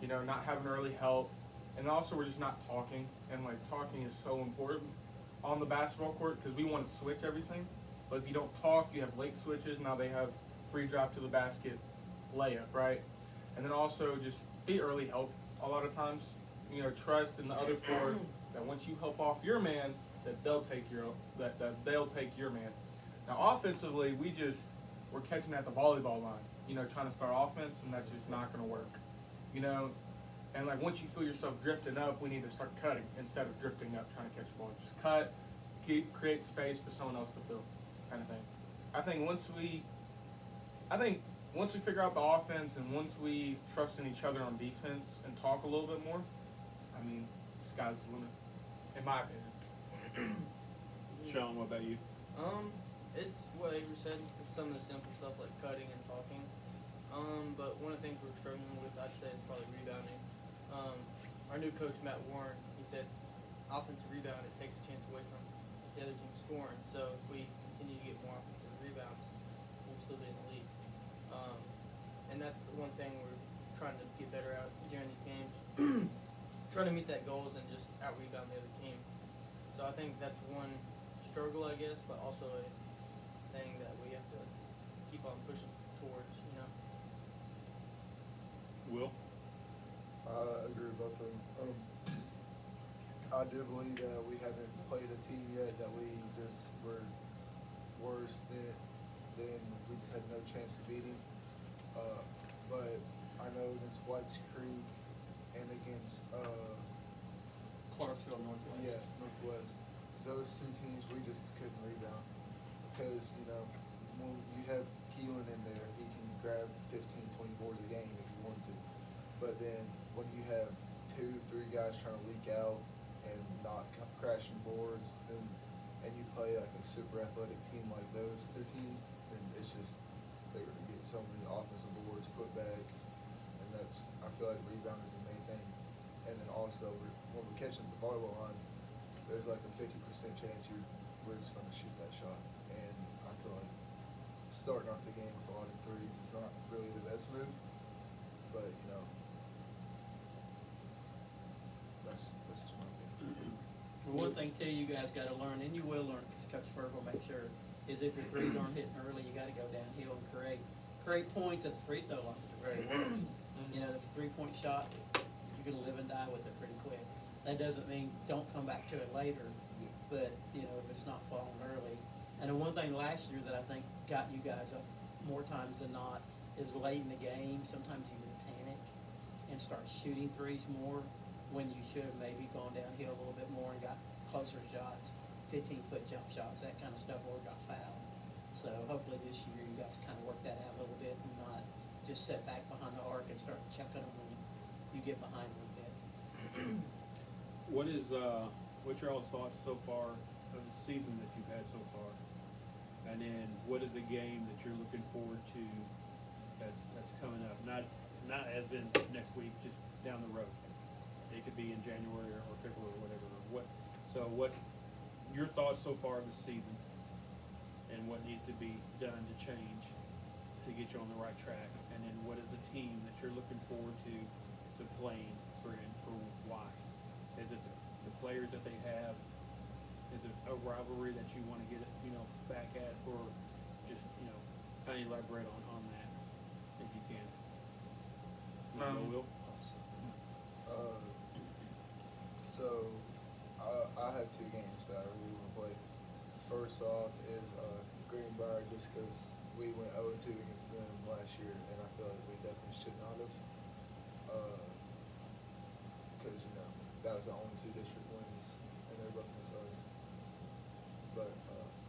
Not having early help. and also we're just not talking. And like talking is so important on the basketball court because we want to switch everything. But if you don't talk, you have late switches. Now they have free drive to the basket, layup, right? And then also just be early help a lot of times. You know, trust in the other four that once you help off your man, that they'll take your man. Now offensively, we're catching at the volleyball line. You know, trying to start offense, and that's just not going to work. You know, and like once you feel yourself drifting up, we need to start cutting instead of drifting up trying to catch a ball. Just cut, create space for someone else to fill, kind of thing. I think once we figure out the offense and once we trust in each other on defense and talk a little bit more, I mean, sky's the limit, in my opinion. Shawn, what about you? It's what Avery said. It's some of the simple stuff like cutting and talking. But one of the things we're struggling with, I'd say, is probably rebounding. Our new coach, Matt Warren, he said, offensive rebound, it takes a chance away from the other team scoring. So if we continue to get more offensive rebounds, we'll still be in the league. And that's the one thing we're trying to get better at during these games. Trying to meet that goals and just out rebound the other team. So I think that's one struggle, I guess, but also a thing that we have to keep on pushing towards, you know. Will? I agree with both of them. I do believe that we haven't played a team yet that we just were worse than we just had no chance of beating. But I know against Whites Creek and against Clarksville Northwest. yeah, Northwest, those two teams we just couldn't rebound because when you have Keelan in there, he can grab 15, 20 boards a game if you want to. But then when you have 2, 3 guys trying to leak out and not crashing boards, and you play like a super athletic team like those two teams, then it's just they're going to get so many offensive boards, putbacks, and that's I feel like rebound is the main thing. And then also when we're catching the volleyball line, there's like a 50% chance we're just going to shoot that shot, and I feel like starting off the game with a lot of threes is not really the best move, but that's just my opinion. Well, one thing too, you guys got to learn, and you will learn, because Coach Ferg will make sure, is if your threes aren't hitting early, you got to go downhill and create points at the free throw line at the very worst. You know, the 3-point shot, you're going to live and die with it pretty quick. That doesn't mean don't come back to it later, but if it's not falling early. And the one thing last year that I think got you guys up more times than not is late in the game. Sometimes you would panic and start shooting threes more when you should have maybe gone downhill a little bit more and got closer shots, 15-foot jump shots, that kind of stuff, or got fouled. So hopefully this year you guys kind of work that out a little bit and not just sit back behind the arc and start chucking them when you get behind a little bit. What's your all's thoughts so far of the season that you've had so far? And then what is a game that you're looking forward to that's coming up? Not as in next week, just down the road. It could be in January or February or whatever. What your thoughts so far of the season and what needs to be done to change to get you on the right track? And then what is the team that you're looking forward to playing for and for why? Is it the players that they have? Is it a rivalry that you want to get back at, or just kind of elaborate on that if you can? Will? So I have 2 games that I really want to play. First off is Greenbrier, just because we went 0-2 against them last year, and I feel like we definitely should not have. Because that was the only 2 district wins, and they're both against us. But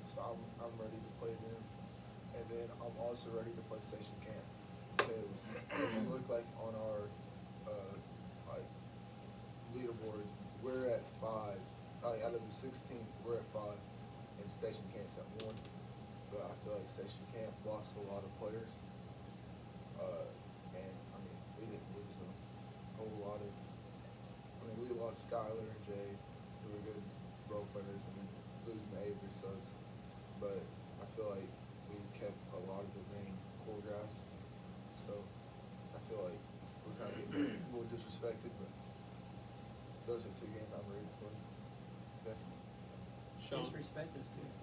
so I'm ready to play them, and then I'm also ready to play Station Camp, because if you look like on our leaderboard, we're at 5. Out of the 16, we're at 5, and Station Camp's at 1. But I feel like Station Camp lost a lot of players, and we didn't lose a whole lot of. We lost Skylar and Jay, who were good role players, and then losing to Avery sucks. But I feel like we kept a lot of the main core guys, so I feel like we're kind of getting a little disrespected. But those are two games I'm ready to play. Definitely. Shawn. Disrespect is good.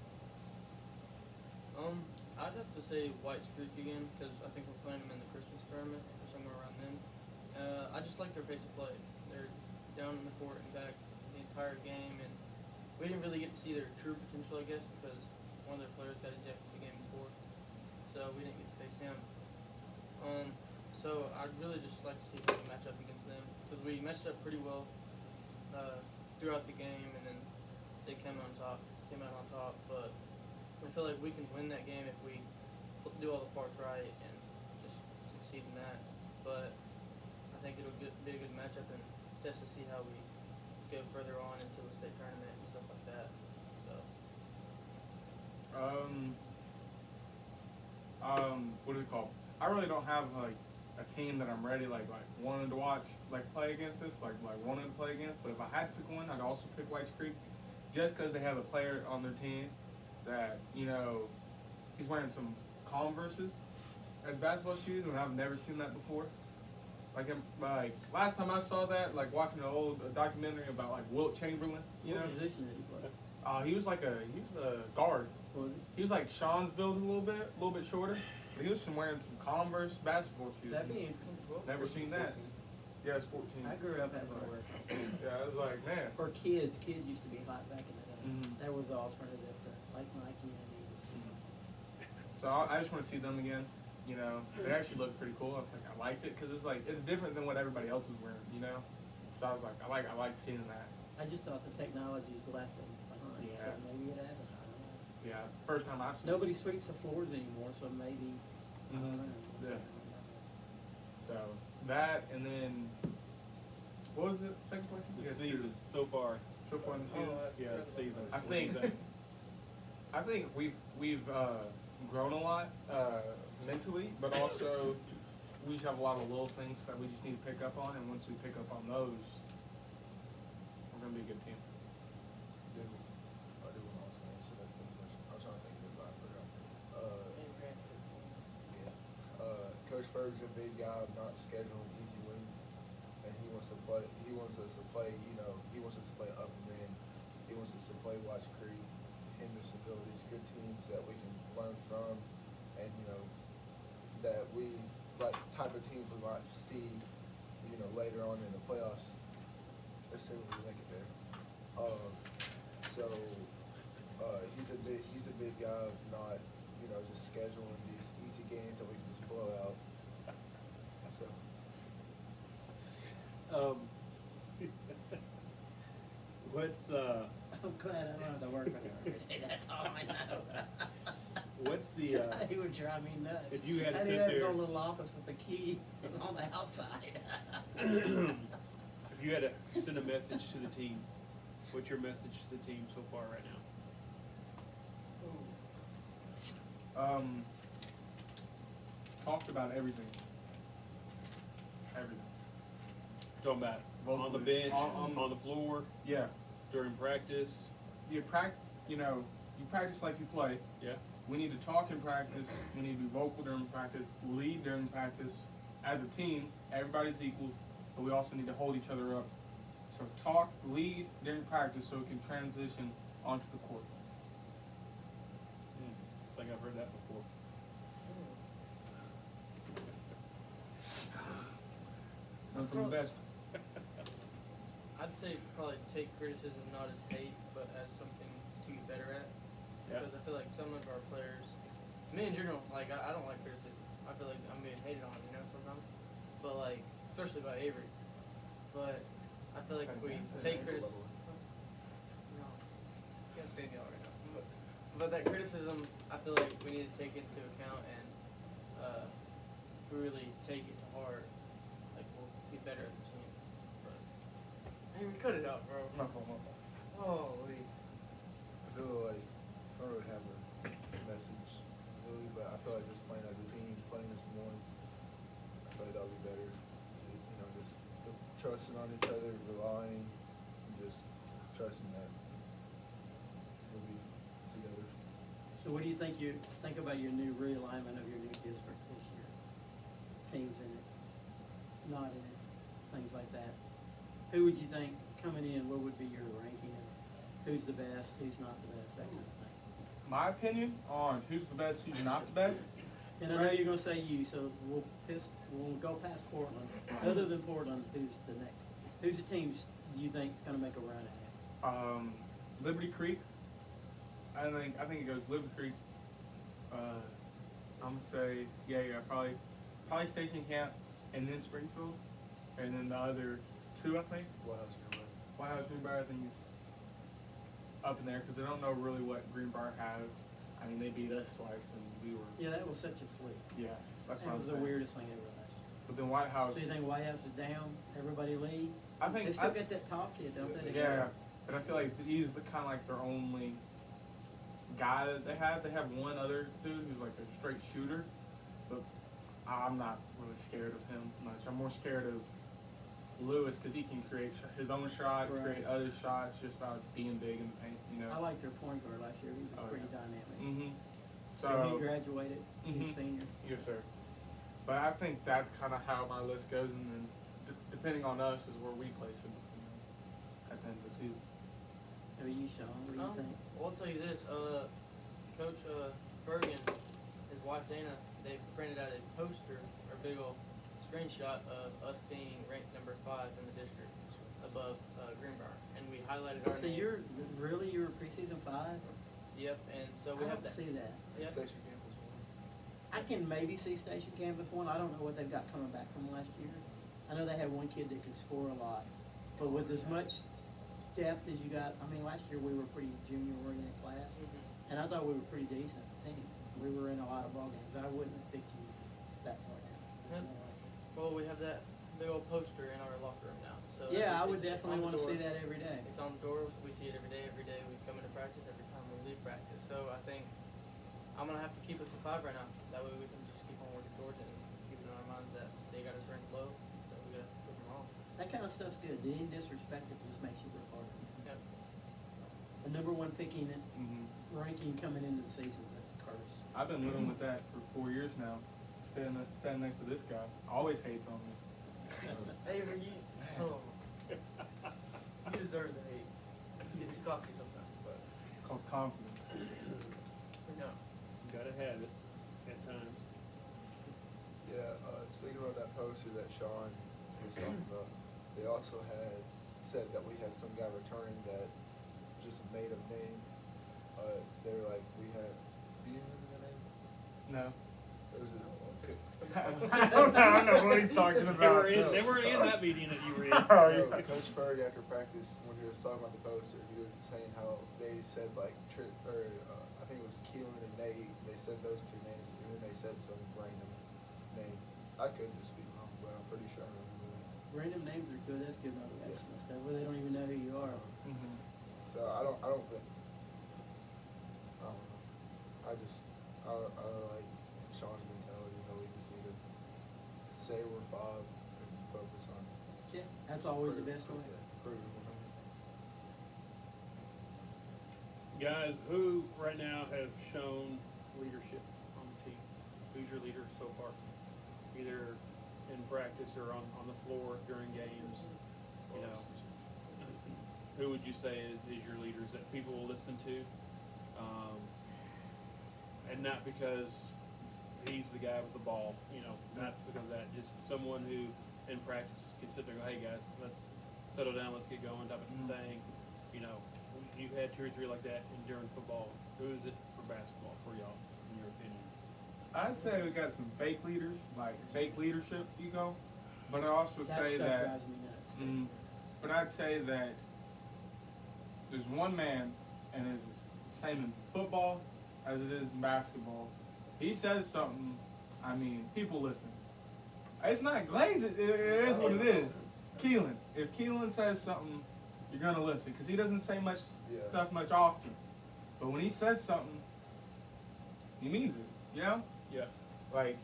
I'd have to say White's Creek again because I think we're playing them in the Christmas tournament or somewhere around then. I just like their pace of play. They're down in the court and back the entire game, and we didn't really get to see their true potential, I guess, because one of their players got ejected the game before, so we didn't get to face him. So I'd really just like to see how we match up against them because we matched up pretty well throughout the game, and then they came out on top. But I feel like we can win that game if we do all the parts right and just succeed in that. But I think it'll be a good matchup and test to see how we go further on into the state tournament and stuff like that. So what is it called? I really don't have like a team that I'm ready like wanting to watch like play against this like wanting to play against. But if I had to pick one, I'd also pick Whites Creek, just because they have a player on their team that he's wearing some Converses as basketball shoes, and I've never seen that before. Like last time I saw that, like watching an old documentary about like Wilt Chamberlain. What position did he play? He was a guard. Was He was like Shawn's build a little bit shorter. But he was wearing some Converse basketball shoes. That'd be interesting. Never seen that. Yeah, it's 14. I grew up having to wear. Yeah, I was like, man. For kids used to be hot back in the day. Mhm. That was the alternative to like Nike and Adidas. So I just want to see them again. They actually looked pretty cool. I was like, I liked it because it's different than what everybody else is wearing. So I was like, I like seeing that. I just thought the technology's left them behind, so Yeah. maybe it hasn't. I don't know. Yeah, first time I've seen Nobody sweeps the floors anymore, so maybe. I don't know. Yeah. So that, and then what was it? Second question? The You had season two. so far. So far in the season. Yeah, the season. I think we've grown a lot mentally, but also we just have a lot of little things that we just need to pick up on, and once we pick up on those, we're gonna be a good team. I do want to ask an answer. That's a good question. I was trying to think of it, but I forgot. Coach Ferg's a big guy of not scheduling easy wins, and he wants us to play. He wants us to play up and in. He wants us to play Watch Creek, Hendersonville, these good teams that we can learn from, and that we like type of teams we might see, later on in the playoffs. Let's say we make it there. He's a big guy of not, just scheduling these easy games that we can just blow out. So What's I'm glad I don't have to work with him every day. That's all I know. what's the He would drive me nuts. if you had to I sit did have his there- own little office with the key on the outside. if you had to send a message to the team, what's your message to the team so far right now? Talked about everything. Everything. Talking about on the Vocally. bench, on the floor, Yeah. during practice. You practice like you play. Yeah. We need to talk in practice. We need to be vocal during practice, lead during practice. As a team, everybody's equals, but we also need to hold each other up. So talk, lead during practice so it can transition onto the court. I think I've heard that before. Learn from the best. I'd say probably take criticism not as hate, but as something to get better at. Yeah. Because I feel like some of our players, me in general, like I don't like criticism. I feel like I'm being hated on, sometimes. But like, especially by Avery. But I feel like if we take criticism, no, can't stand y'all right now. But that criticism, I feel like we need to take into account and really take it to heart. Like we'll be better as a team. But Avery, cut it out, bro. Holy. I feel like I don't really have a message really, but I feel like just playing as a team, playing as one, I feel like that'll be better. Just trusting on each other, relying, and just trusting that we'll be together. So what do you think about your new realignment of your new district this year? Teams in it, not in it, things like that. Who would you think coming in, what would be your ranking of who's the best, who's not the best, that kind of thing? My opinion on who's the best, who's not the best. And I know you're gonna say you, so we'll go past Portland. Other than Portland, who's the next? Who's the teams you think is gonna make a run at it? Liberty Creek. I think it goes Liberty Creek. I'm gonna say probably Station Camp, and then Springfield, and then the other two I think. White House Greenbrier I think is up in there because I don't know really what Greenbrier has. I mean they beat us twice and we were. Yeah, that was such a fluke. Yeah, that's That what I'm was the saying. weirdest thing ever last year. But then White House. So you think White House is down? Everybody leave? I think. They still got that top kid, don't they? Yeah, but I feel like he's the kind of like their only guy that they have. They have one other dude who's like a straight shooter, but I'm not really scared of him much. I'm more scared of Lewis because he can create his own shot, Right. create other shots, just by being big in the paint. You know. I liked their point guard last year. He was Oh, pretty yeah. dynamic. Mm-hmm. So he graduated. He's Mhm. a senior. Yes, sir. But I think that's kind of how my list goes, and then depending on us is where we place him. You know, at the end of the season. How about you, Shawn? What do you think? Well, I'll tell you this. Coach Bergen, his wife Dana, they printed out a poster or big old screenshot of us being ranked number 5 in the district, above Greenbrier, and we highlighted our So name. you're preseason 5? Yep, and so I we have don't that. see that. Yep. Section campus one. I can maybe see Station Campus 1. I don't know what they've got coming back from last year. I know they had one kid that could score a lot, but with as much depth as you got, I mean, last year we were a pretty junior-oriented class, and I thought we were pretty decent team. We were in a lot of ball games. I wouldn't have picked you that far down. There's Yep. no way. Well, we have that big old poster in our locker room now. So Yeah, I would it's definitely on want the to see door. that every day. It's on the doors. We see it every day. Every day we come into practice. Every time we leave practice. So I think I'm gonna have to keep us at 5 right now. That way we can just keep on working towards it and keep it in our minds that they got us ranked low. So we gotta prove them wrong. That kind of stuff's good. Being disrespectful just makes you work harder. Yep. The number one picking Mm-hmm. ranking coming into the season's a curse. I've been living with that for 4 years now. Standing next to this guy. Always hates on me. Avery, you deserve the hate. You get too cocky sometimes, but It's called confidence. no. Gotta have it at times. Yeah, speaking of that poster that Shawn was talking about, they also had said that we had some guy returning that just made up name. They were like, we had, do you remember the name? No. There was a, I don't know what he's talking about. They were in that meeting that you were in. Oh, No, yeah. Coach Berg after practice, when he was talking about the poster, he was saying how they said like I think it was Keelan and Nate. They said those two names, and then they said some random name. I couldn't just be wrong, but I'm pretty sure I remember that. Random names are good. That's good motivation and stuff. Where they don't even know who you are. Mhm. So I don't think. I don't know. I like Sean's mentality. You know, we just need to say we're 5 and focus on. Yeah, that's always the best way. Yeah, proving we're Guys, who right now have shown leadership on the team? Who's your leader so far? Either in practice or on the floor during games? You know, who would you say is your leaders that people will listen to? And not because he's the guy with the ball, you know, not because of that, just someone who in practice can sit there and go, hey guys, let's settle down, let's get going type of thing. You know, you've had 2 or 3 like that during football. Who is it for basketball for y'all, in your opinion? I'd say we got some fake leaders, like fake leadership, you go. But I also That say stuff that. drives me nuts. But I'd say that there's one man, and it's the same in football as it is in basketball. He says something, I mean, people listen. It's not Glaze, it is what it is. Keelan. If Keelan says something, you're gonna listen, because he doesn't say much stuff much often. But when he says something, he means it, you know? Yeah. Like,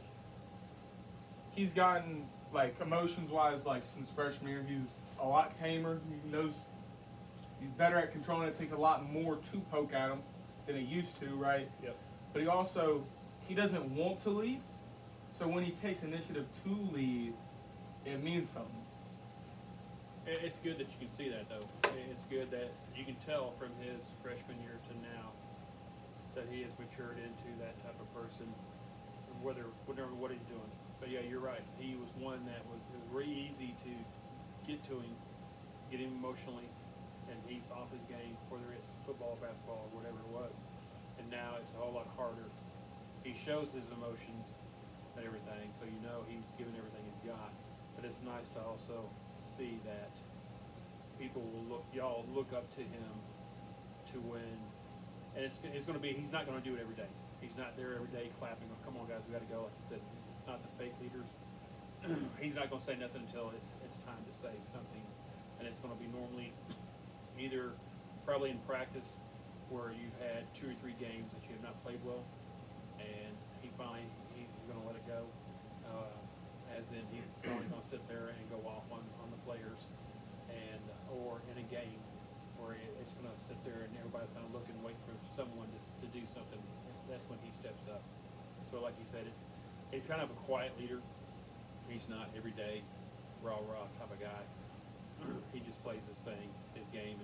he's gotten, like, emotions-wise, like, since freshman year, he's a lot tamer. He knows he's better at controlling it. It takes a lot more to poke at him than it used to, right? Yep. But he doesn't want to lead. So when he takes initiative to lead, it means something. It's good that you can see that, though. It's good that you can tell from his freshman year to now that he has matured into that type of person, whatever what he's doing. But yeah, you're right. He was one that it was very easy to get to him, get him emotionally, and he's off his game, whether it's football, basketball, or whatever it was. And now it's a whole lot harder. He shows his emotions and everything, so you know he's giving everything he's got. But it's nice to also see that people will y'all look up to him to win. And it's going to be, he's not going to do it every day. He's not there every day clapping, oh, come on guys, we got to go. Like I said, it's not the fake leaders. He's not going to say nothing until it's time to say something. And it's going to be normally either probably in practice where you've had 2 or 3 games that you have not played well, and he's going to let it go. As in he's probably going to sit there and go off on the players, and or in a game where it's going to sit there and everybody's going to look and wait for someone to do something. That's when he steps up. So like you said, he's kind of a quiet leader. He's not everyday rah type of guy. He just plays his game.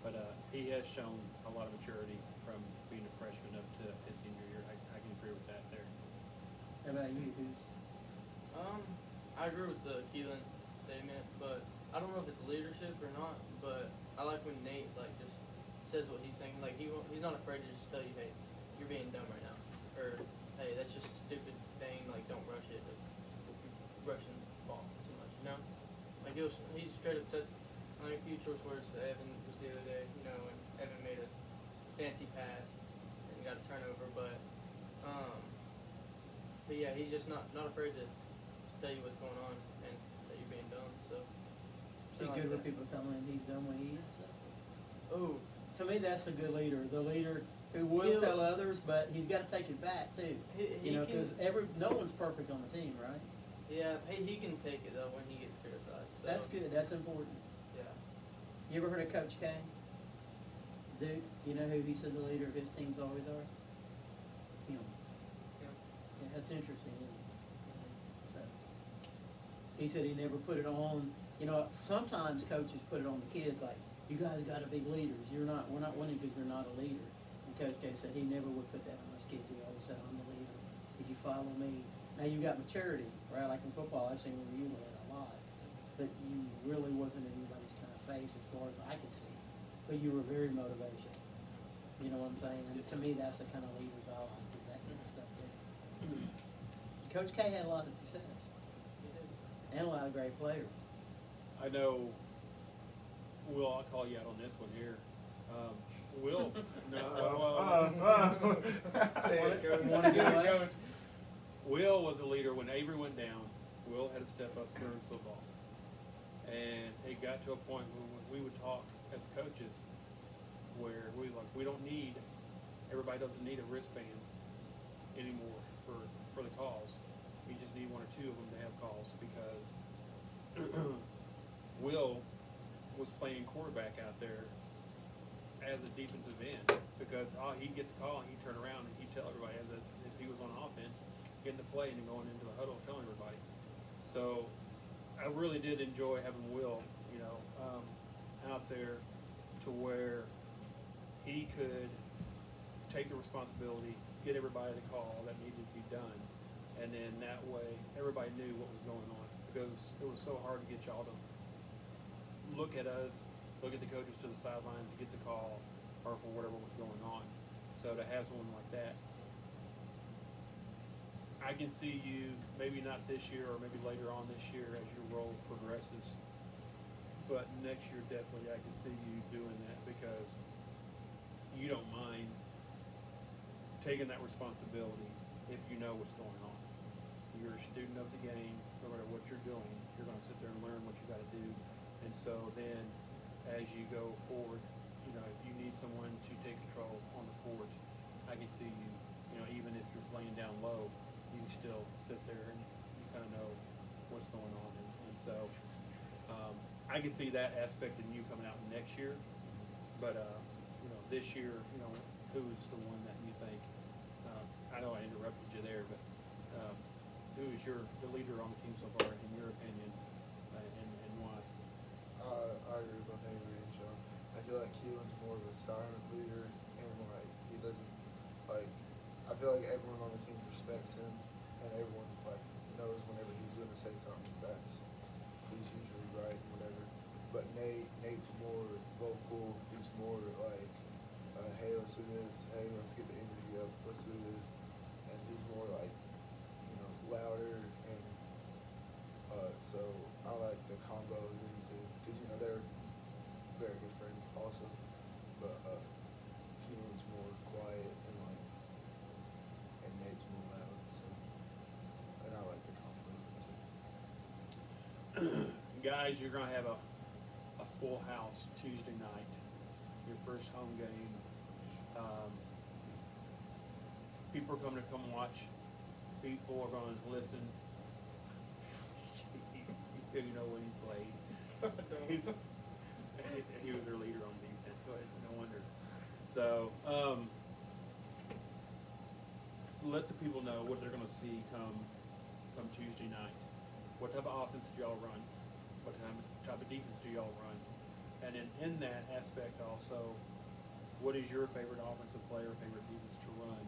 But he has shown a lot of maturity from being a freshman up to his senior year. I can agree with that there. How about you, Hughes? I agree with the Keelan statement, but I don't know if it's leadership or not. But I like when Nate just says what he's thinking. Like he's not afraid to just tell you, hey, you're being dumb right now, or hey, that's just a stupid thing. Like don't rush it. Like, you're rushing the ball too much, you know. Like he straight up said a few choice words to Evan just the other day, and Evan made a fancy pass and got a turnover, but yeah, he's just not afraid to tell you what's going on and that you're being dumb. So Is he good with people telling him he's done what he is? Oh, To me, that's a good leader. Is a leader who will tell others, but he's got to take it back too. Because no one's perfect on the team, right? Yeah, he can take it though when he gets criticized. So. That's good. That's important. Yeah. You ever heard of Coach K? Duke, you know who he said the leader of his teams always are? Him. Yeah, that's interesting, isn't it? So, he said he never put it on. Sometimes coaches put it on the kids, like, you guys got to be leaders. We're not winning because you're not a leader. And Coach K said he never would put that on his kids. He always said, I'm the leader. If you follow me. Now you got maturity, right? Like in football, I've seen where you went a lot. But you really wasn't in anybody's kind of face as far as I could see. But you were very motivational. You know what I'm saying? And to me, that's the kind of leaders I like, is that kind of stuff there. Coach K had a lot of success. He did. And a lot of great players. I know, Will, I'll call you out on this one here. Will, Say it, Coach. You wanna go Coach. last? Will was a leader when Avery went down. Will had to step up during football, and it got to a point where we would talk as coaches, where we don't need, everybody doesn't need a wristband anymore for the calls. We just need 1 or 2 of them to have calls because Will was playing quarterback out there as a defensive end because he'd get the call and he'd turn around and he'd tell everybody as if he was on offense, getting the play and then going into the huddle telling everybody. So I really did enjoy having Will, out there to where he could take the responsibility, get everybody the call that needed to be done, and then that way everybody knew what was going on because it was so hard to get y'all to look at us, look at the coaches to the sidelines, get the call, or for whatever was going on. So to have someone like that, I can see you, maybe not this year or maybe later on this year as your role progresses, but next year definitely I can see you doing that because you don't mind taking that responsibility if you know what's going on. You're a student of the game, no matter what you're doing, you're going to sit there and learn what you got to do. And so then as you go forward, if you need someone to take control on the court, I can see you, even if you're playing down low, you can still sit there and you kind of know what's going on. And so I can see that aspect in you coming out next year. But, this year, who's the one that you think, I know I interrupted you there, but who is the leader on the team so far, in your opinion, and why? I agree with Avery and Shawn. I feel like Keelan's more of a silent leader, and like he doesn't like. I feel like everyone on the team respects him, and everyone like knows whenever he's going to say something that's he's usually right, whatever. But Nate's more vocal. He's more like, hey, let's do this. Hey, let's get the energy up. Let's do this. And he's more like, louder and. So I like the combo of them two because they're very good friends also. But Keelan's more quiet and like, and Nate's more loud. So, and I like the combo of them two. Guys, you're gonna have a full house Tuesday night. Your first home game. People are coming to come watch. People are going to listen. You know when he plays. He was their leader on defense, so no wonder. So, let the people know what they're going to see come Tuesday night. What type of offense do y'all run? What type of defense do y'all run? And then in that aspect also, what is your favorite offensive player, favorite defense to run,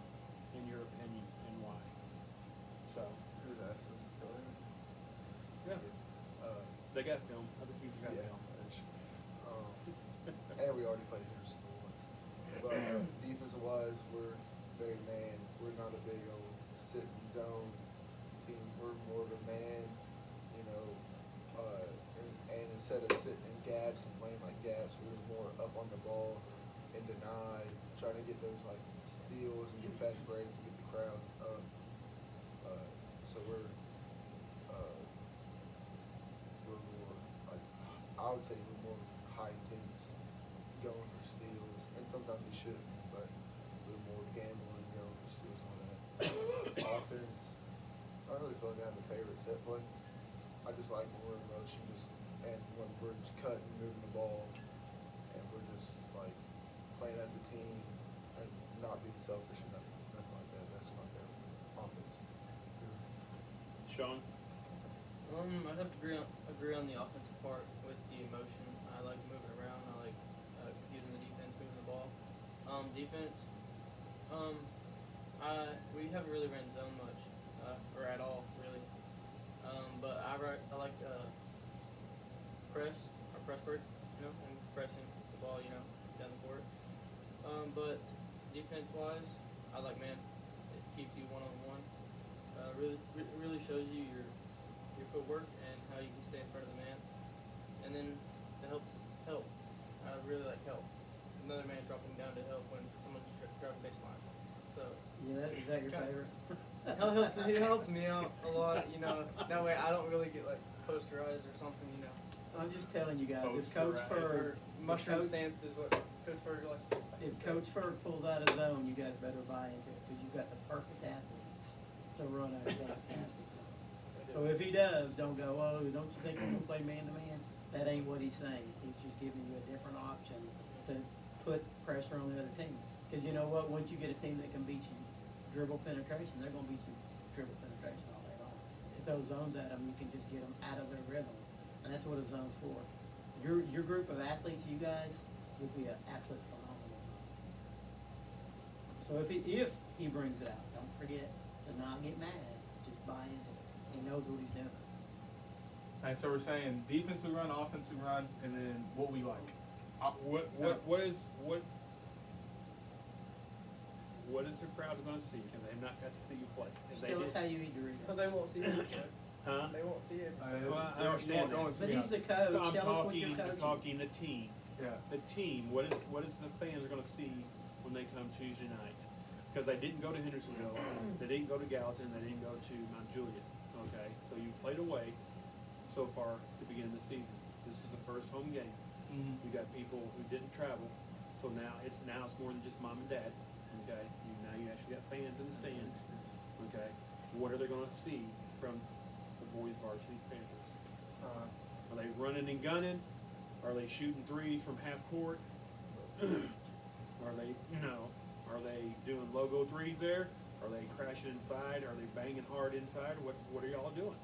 in your opinion, and why? So, Who's asked us to tell him? yeah. They got film. Other people got Yeah. film. And we already played Henderson once. But defensive wise, we're very man. We're not a big old sit and zone team. We're more of a man, and instead of sitting in gaps and playing like gaps, we're more up on the ball and deny, trying to get those like steals and get fast breaks and get the crowd up. So we're more like, I would say we're more high intense, going for steals, and sometimes we shouldn't, but we're more gambling, going for steals and all that. Offense, I don't really feel like I have a favorite set play. I just like when we're in motion, and when we're just cutting, moving the ball, and we're just like playing as a team and not being selfish or nothing like that. That's my favorite offense. Shawn? I'd have to agree on the offensive part with the emotion. I like moving around. I like using the defense, moving the ball. Defense. We haven't really ran zone much, or at all really. But I like press or press break, and pressing the ball, down the court. But defense wise, I like man. It keeps you one on one. Really shows you your footwork and how you can stay in front of the man. And then to help. I really like help. Another man dropping down to help when someone's driving baseline. So Yeah, is that your favorite? he helps me out a lot, That way I don't really get like posterized or something, I'm just telling you guys, if Coach Coach Ferg. Ferg, Mushroom stamped is what Coach Ferg likes to say. if Coach Ferg pulls out his zone, you guys better buy into it because you've got the perfect athletes to run out of that fantastic zone. So if he does, don't go, oh, don't you think we're going to play man-to-man? That ain't what he's saying. He's just giving you a different option to put pressure on the other team. Because you know what? Once you get a team that can beat you dribble penetration, they're going to beat you dribble penetration all day long. If those zones at them, you can just get them out of their rhythm. And that's what a zone's for. Your group of athletes, you guys, would be an absolute phenomenal zone. So if he brings it out, don't forget to not get mad. Just buy into it. He knows what he's doing. And so we're saying defense we run, offense we run, and then what we like. What is the crowd going to see? Because they've not got to see you play. Just tell us how you eat Doritos. But they won't see it. Huh? They won't see it. Well, I understand that. But he's the coach. I'm Tell us what you're talking, coaching. talking the team. Yeah. The team. What is the fans going to see when they come Tuesday night? Because they didn't go to Hendersonville, they didn't go to Gallatin, they didn't go to Mount Juliet. Okay, so you played away so far at the beginning of the season. This is the first home game. Mm-hmm. You got people who didn't travel, so now it's more than just mom and dad. Okay, now you actually got fans in the stands. Okay, what are they going to see from the boys varsity Panthers? Are they running and gunning? Are they shooting threes from half court? Are they, are they doing logo threes there? Are they crashing inside? Are they banging hard inside? What are y'all doing?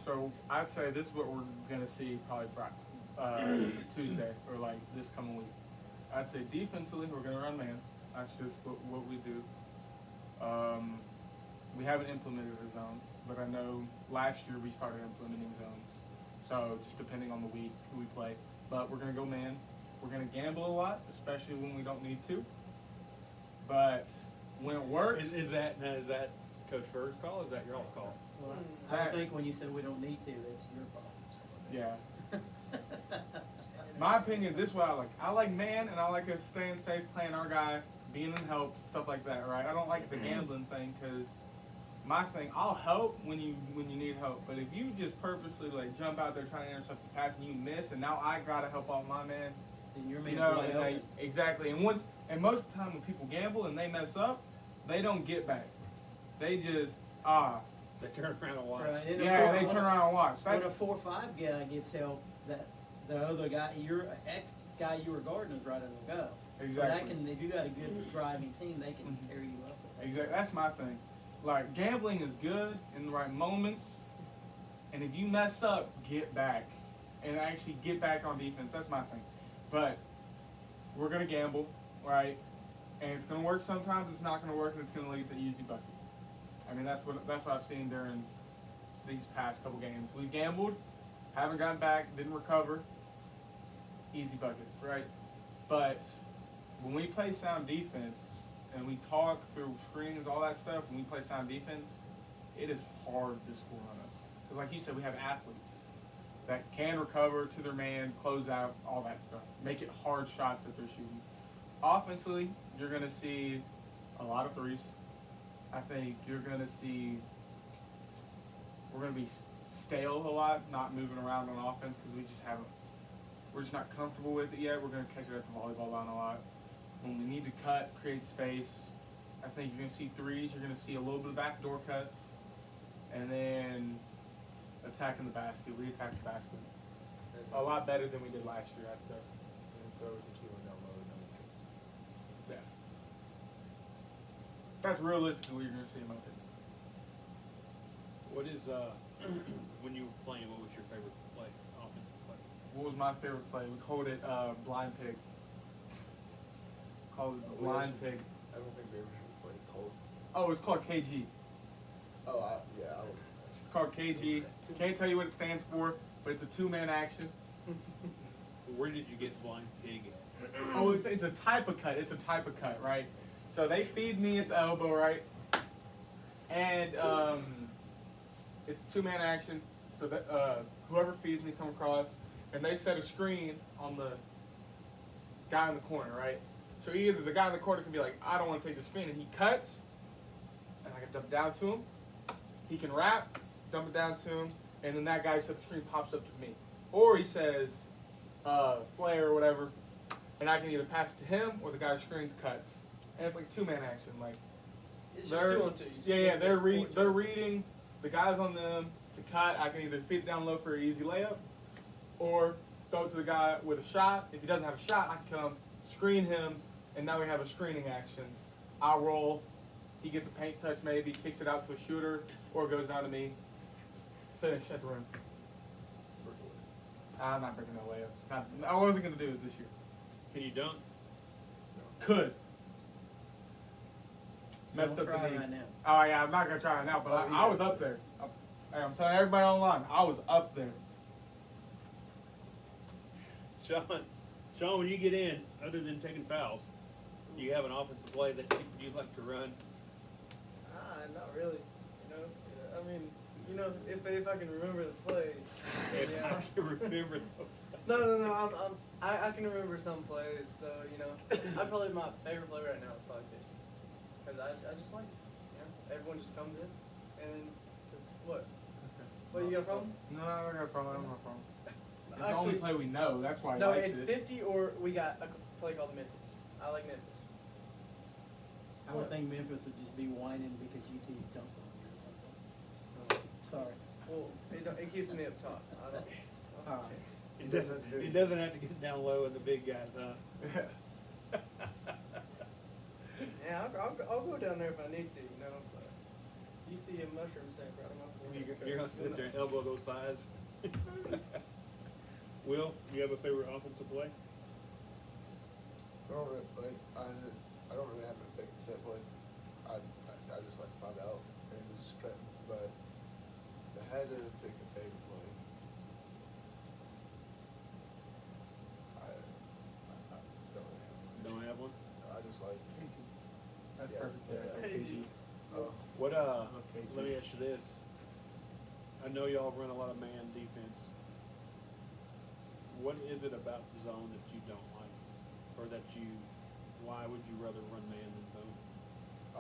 So I'd say this is what we're gonna see probably Tuesday or like this coming week. I'd say defensively, we're gonna run man. That's just what we do. We haven't implemented a zone, but I know last year we started implementing zones. So just depending on the week who we play, but we're gonna go man. We're gonna gamble a lot, especially when we don't need to. But when it works, Is that Coach Furr's call? Or is that your all's call? Well, I think when you said we don't need to, that's your fault. yeah. My opinion, this is what I like. I like man, and I like us staying safe, playing our guy, being in help, stuff like that, right? I don't like the gambling thing because my thing, I'll help when you need help, but if you just purposely like jump out there trying to intercept the pass and you miss, and now I gotta help out my man, Then your you man's know, wide and open. exactly. And most of the time when people gamble and they mess up, they don't get back. They just They turn around and watch. Right, and yeah, if- they turn around and watch. When a 4-5 guy gets help, that the other guy, your ex guy you were guarding is right on the go. So Exactly. that can, if you got a good driving team, they can Mhm. carry you up. Exactly. That's my thing. Like gambling is good in the right moments, and if you mess up, get back, and actually get back on defense. That's my thing. But we're gonna gamble, right? And it's gonna work sometimes. It's not gonna work, and it's gonna lead to easy buckets. I mean, that's what I've seen during these past couple games. We gambled, haven't gotten back, didn't recover. Easy buckets, right? But when we play sound defense and we talk through screens, all that stuff, when we play sound defense, it is hard to score on us. Because like you said, we have athletes that can recover to their man, close out, all that stuff. Make it hard shots that they're shooting. Offensively, you're going to see a lot of threes. I think you're going to see, we're going to be stale a lot, not moving around on offense because we're just not comfortable with it yet. We're going to catch it at the volleyball line a lot. When we need to cut, create space, I think you're going to see threes. You're going to see a little bit of backdoor cuts. And then attacking the basket. We attacked the basket a lot better than we did last year, I'd say. And throw the tequila down low and then cuts. Yeah. That's realistically what you're going to see in my opinion. What is when you were playing? What was your favorite play, offensive play? What was my favorite play? We called it blind pig. Called it blind pig. I don't think we ever should play cold. Oh, it's called KG. Oh, I was. It's called KG. Can't tell you what it stands for, but it's a two-man action. Where did you get blind pig at? Oh, it's a type of cut. It's a type of cut, right? So they feed me at the elbow, right? And it's a two-man action. So that whoever feeds me come across, and they set a screen on the guy in the corner, right? So either the guy in the corner can be like, I don't want to take the screen, and he cuts, and I can dump it down to him. He can wrap, dump it down to him, and then that guy who set the screen pops up to me. Or he says, flare or whatever, and I can either pass it to him or the guy who screens cuts. And it's like two-man action. Like It's just 2 on 2. they're reading the guys on them to cut. I can either feed it down low for an easy layup, or throw it to the guy with a shot. If he doesn't have a shot, I can come screen him, and now we have a screening action. I'll roll. He gets a paint touch maybe, kicks it out to a shooter, or goes down to me. Finish at the rim. I'm not breaking no layups. I wasn't going to do it this year. Can you dunk? Could. Messed Don't up try the knee. right now. Oh yeah, I'm not gonna try it now, but I was up there. I'm telling everybody online, I was up there. Shawn, when you get in, other than taking fouls, do you have an offensive play that you like to run? Not really. I mean, if I can remember the plays. If Yeah. I can remember. No. I can remember some plays though. I probably my favorite play right now is probably pitching, because I just like it. Everyone just comes in, and then what? What, you got a problem? No, I don't got a problem. I don't have a problem. It's the Actually, only play we know. That's why. no, he likes it's it. 50 or we got a play called Memphis. I like Memphis. I would think Memphis would just be whining because UT dunked on you or something. Sorry. Well, it keeps me up top. I don't All right. chance. It doesn't have to get down low in the big guys, huh? Yeah, I'll go down there if I need to, but you see a mushroom sink right on my forehead. You're gonna sit there and elbow those sides. Will, you have a favorite offensive play? I don't really, like, I don't really have a favorite set play. I just like to find out and just cut. But if I had to pick a favorite play, I don't really have one. Don't have one. I just like. That's Yeah. perfect. Yeah. Hey, KG. What Okay, let me ask you this. I know y'all run a lot of man defense. What is it about the zone that you don't like? Or why would you rather run man than zone? I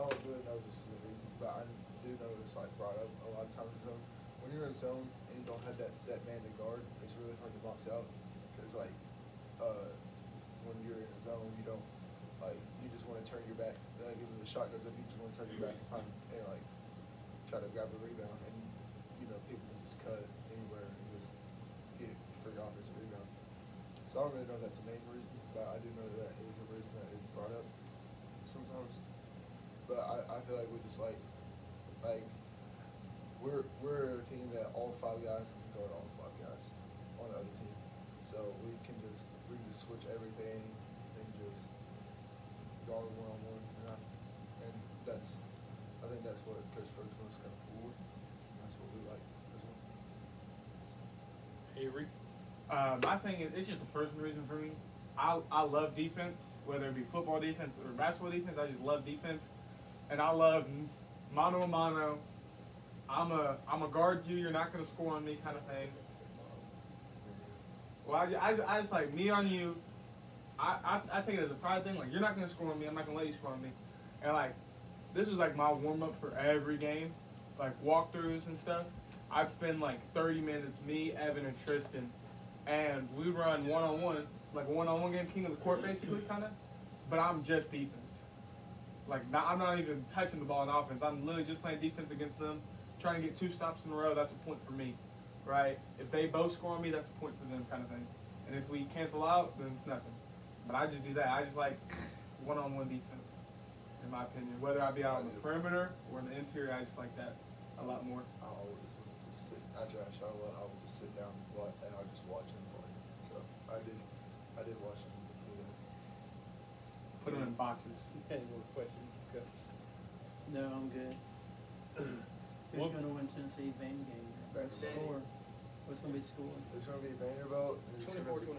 don't really know this is the reason, but I do know it's like brought up a lot of times in zone. When you're in zone and you don't have that set man to guard, it's really hard to box out. Because like, when you're in a zone, you don't you just want to turn your back. Like if the shot goes up, you just want to turn your back and like try to grab the rebound, and people can just cut anywhere and just get free offensive rebounds. So I don't really know if that's the main reason, but I do know that is a reason that is brought up sometimes. But I feel like we just we're a team that all five guys can guard all five guys on the other team. So we can just switch everything and just guard one-on-one. And I think that's what Coach Ferguson was kind of cool with. And that's what we like as well. Avery? My thing is, it's just a personal reason for me. I love defense, whether it be football defense or basketball defense. I just love defense, and I love mano a mano. I'm a guard you. You're not gonna score on me, kind of thing. Well, I just like me on you. I take it as a pride thing. Like you're not gonna score on me. I'm not gonna let you score on me. And like this was like my warm up for every game, like walkthroughs and stuff. I'd spend like 30 minutes, me, Evan, and Tristan, and we run one-on-one, like a one-on-one game, king of the court basically, kind of. But I'm just defense. Like I'm not even touching the ball in offense. I'm literally just playing defense against them, trying to get 2 stops in a row. That's a point for me, right? If they both score on me, that's a point for them, kind of thing. And if we cancel out, then it's nothing. But I just do that. I just like one-on-one defense, in my opinion. Whether I be out on the perimeter or in the interior, I just like that a lot more. I always would just sit. After I shot a lot, I would just sit down and I would just watch him play. So I did watch him do that. Put them in boxes. Any more questions? Go. No, I'm good. Who's Well- gonna win Tennessee Vandy game? What's the Vandy. score? What's gonna be the score? It's gonna be Vanderbilt. And it's 24-21.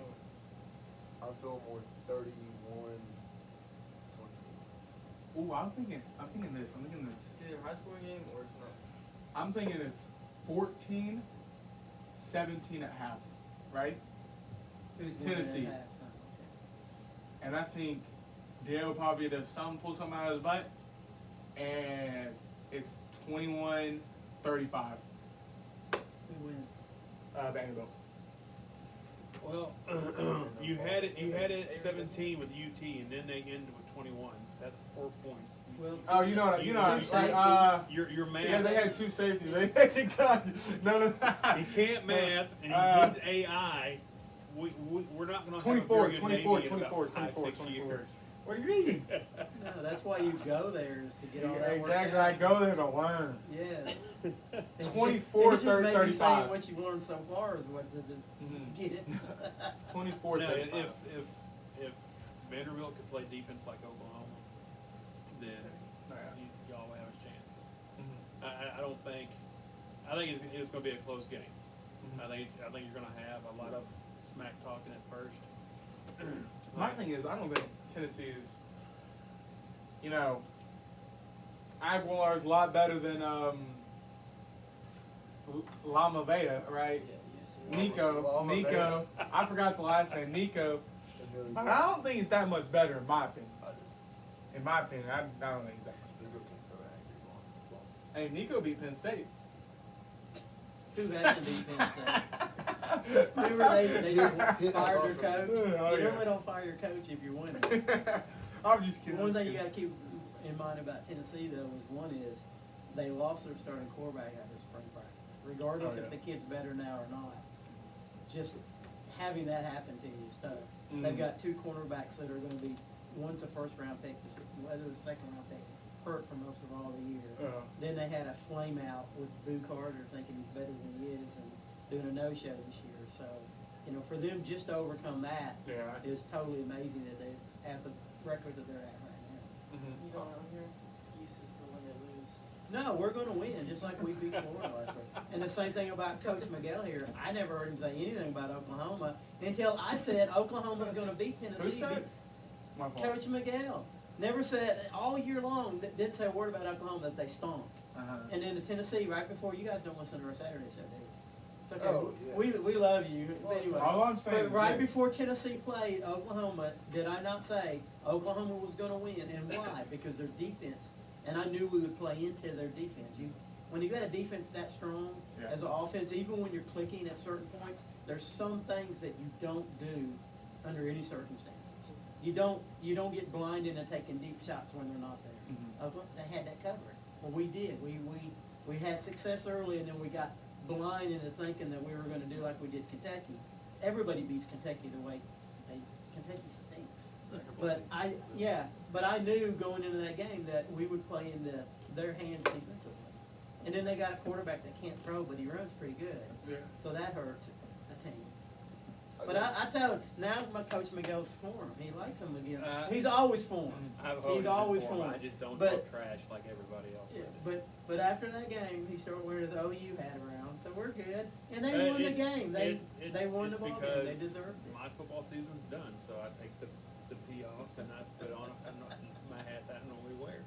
I feel more 31-24. Ooh, I'm thinking this. It's either a high scoring game or it's not. I'm thinking it's 14-17 at half, right? Who's winning at Tennessee. halftime? And I think Dale will probably pull something out of his butt, and it's 21-35. Okay. Who wins? Vanderbilt. Well, you had it at 17 with UT, and then they ended with 21. That's 4 points. Well, Oh, you know what? two safeties. Your math. Yeah, they had 2 safeties. They had to cut. None of that. He can't math, and he needs AI. We're not going to have a very good Navy in about 5-6 years. What do you mean? No, that's why you go there is to get all that work Exactly. out. I go there to learn. Yes. 24, It just made me 35. saying what you've learned so far is what's it to Mhm. get it. 24, Now, 35. if Vanderbilt could play defense like Oklahoma, then y'all will have a chance. Mhm. I don't think. I think it's going to be a close game. Mhm. I think you're going to have a lot of smack talking at first. My thing is, I don't think Tennessee is, Aguilar is a lot better than Lama Veda, right? Nico. I forgot the last name, Nico. But I don't think he's that much better, in my opinion. In my opinion, I don't think he's that much better. Hey, Nico beat Penn State. Who hasn't beat Penn State? Remember they just fired their coach? Oh, You yeah. normally don't fire your coach if you're winning. I'm just kidding. One I'm thing just you got to kidding. keep in mind about Tennessee, though, is they lost their starting quarterback after spring practice. Regardless Oh, yeah. if the kid's better now or not, just having that happen to you is tough. Mhm. They've got 2 cornerbacks that are going to be, one's a first-round pick, the other's a second-round pick, hurt for most of all the year. Uh, Then they had a flame out with Boo Carter thinking he's better than he is, and doing a no-show this year. So, for them just to overcome that Yeah. is totally amazing that they have the record that they're at right now. Mm-hmm. You don't hear excuses for when they lose. No, we're going to win, just like we beat Florida last week. And the same thing about Coach Miguel here. I never heard him say anything about Oklahoma until I said Oklahoma's going to beat Who Tennessee. said? My fault. Coach Miguel never said all year long. Didn't say a word about Oklahoma that they stunk. Uh-huh. And then the Tennessee right before, you guys don't listen to our Saturday show, do you? It's okay. Oh, yeah. We love you. But anyway, All I'm saying but is right this. before Tennessee played Oklahoma, did I not say Oklahoma was going to win? And why? Because their defense. And I knew we would play into their defense. When you got a defense that strong Yeah. as an offense, even when you're clicking at certain points, there's some things that you don't do under any circumstances. You don't get blinded and taking deep shots when they're not there. Mhm. They had that covered. Well, we did. We had success early, and then we got blind into thinking that we were going to do like we did Kentucky. Everybody beats Kentucky the way Kentucky stinks. But I knew going into that game that we would play into their hands defensively. And then they got a quarterback that can't throw, but he runs pretty good. Yeah. So that hurts the team. But I told now my coach Miguel's for him. He likes him again. He's always for him. He's always for him. I just don't But- talk trash like everybody else. Yeah, does. but after that game, he started wearing his OU hat around, so we're good. And they But won the it's- game. They it's- won the it's ball game. They because deserved it. My football season's done, so I take the P off and I put on my hat that I normally wear.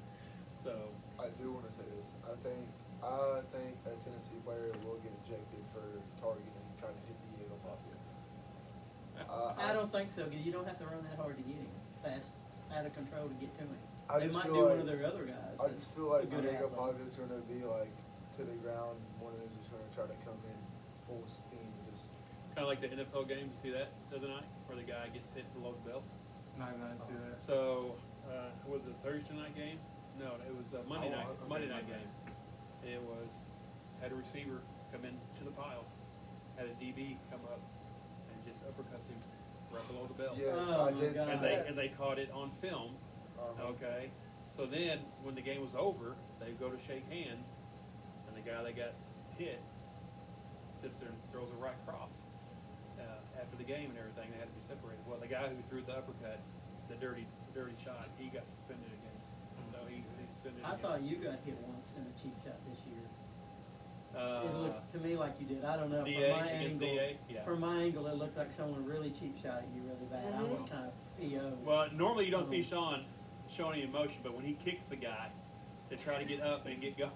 So I do want to say this. I think a Tennessee player will get ejected for targeting and trying to hit the Eagle Pocket. I don't think so. 'Cause you don't have to run that hard to get him. Fast, out of control to get to him. I They just might feel be one like- of their other guys. I just feel like a good Diego athlete. Pocket's going to be like to the ground. One of them is going to try to come in full steam. Just kind of like the NFL game. You see that the other night where the guy gets hit below the belt. Not nice to see that. So was it a Thursday night game? No, it was a Monday night. okay, Monday night Monday. game. It was had a receiver come into the pile, had a DB come up and just uppercuts him right below the belt. yes, Oh, I my did see God. And that. they caught it on film. Okay. So then when the game was over, they go to shake hands, and the guy that got hit sits there and throws a right cross after the game and everything. They had to be separated. Well, the guy who threw the uppercut, the dirty shot, he got suspended again. So he's suspended. I again. thought you got hit once in a cheap shot this year. It Uh, looked to me like you did. I don't know. DA From my against angle, DA, yeah. from my angle, it looked like someone really cheap shot at you really bad. I was Mhm. kind of PO. Well, normally you don't see Shawn showing any emotion, but when he kicks the guy to try to get up and get going.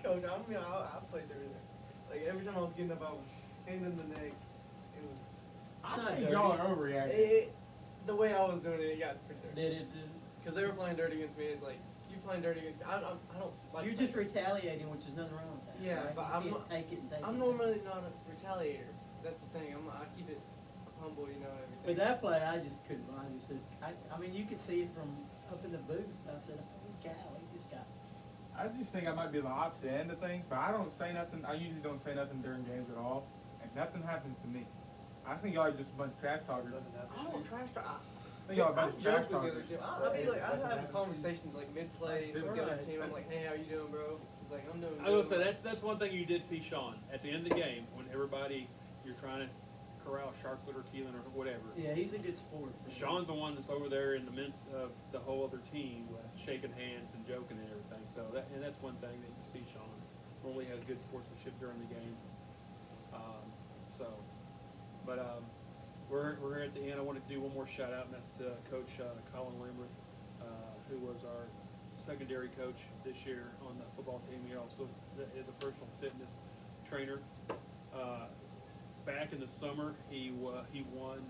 Coach, I played there. Like every time I was getting up, I was hand in the neck. It was It's not I think dirty. y'all are overreacting. the way I was doing it. It got pretty dirty. Did it? Because they were playing dirty against me. It's like you playing dirty against me. I don't like. You're just retaliating, which is nothing wrong with that. Yeah, right? but You I'm can't not- take it and take it. I'm normally not a retaliator. That's the thing. I keep it humble, you know, and everything. But that play, I just couldn't. I just said, I mean, you could see it from up in the booth. I said, holy cow, he just got. I just think I might be the opposite end of things, but I don't say nothing. I usually don't say nothing during games at all, and nothing happens to me. I think y'all are just a bunch of trash talkers. I don't trash talk. I think y'all are a bunch I've of trash joked with the other talkers. team. I mean, like, I have conversations like mid-play with the other Right. team. I'm like, hey, how you doing, bro? He's like, I'm doing I will good. say that's one thing you did see Shawn at the end of the game when everybody you're trying to corral Sharpfoot or Keelan or whatever. Yeah, he's a good sport. Sean's the one that's over there in the midst of the whole other team, shaking hands and joking and everything. So that's one thing that you see Shawn normally has good sportsmanship during the game. We're here at the end. I wanted to do one more shout out, and that's to Coach Colin Lambert, who was our secondary coach this year on the football team. He also is a personal fitness trainer. Back in the summer, he won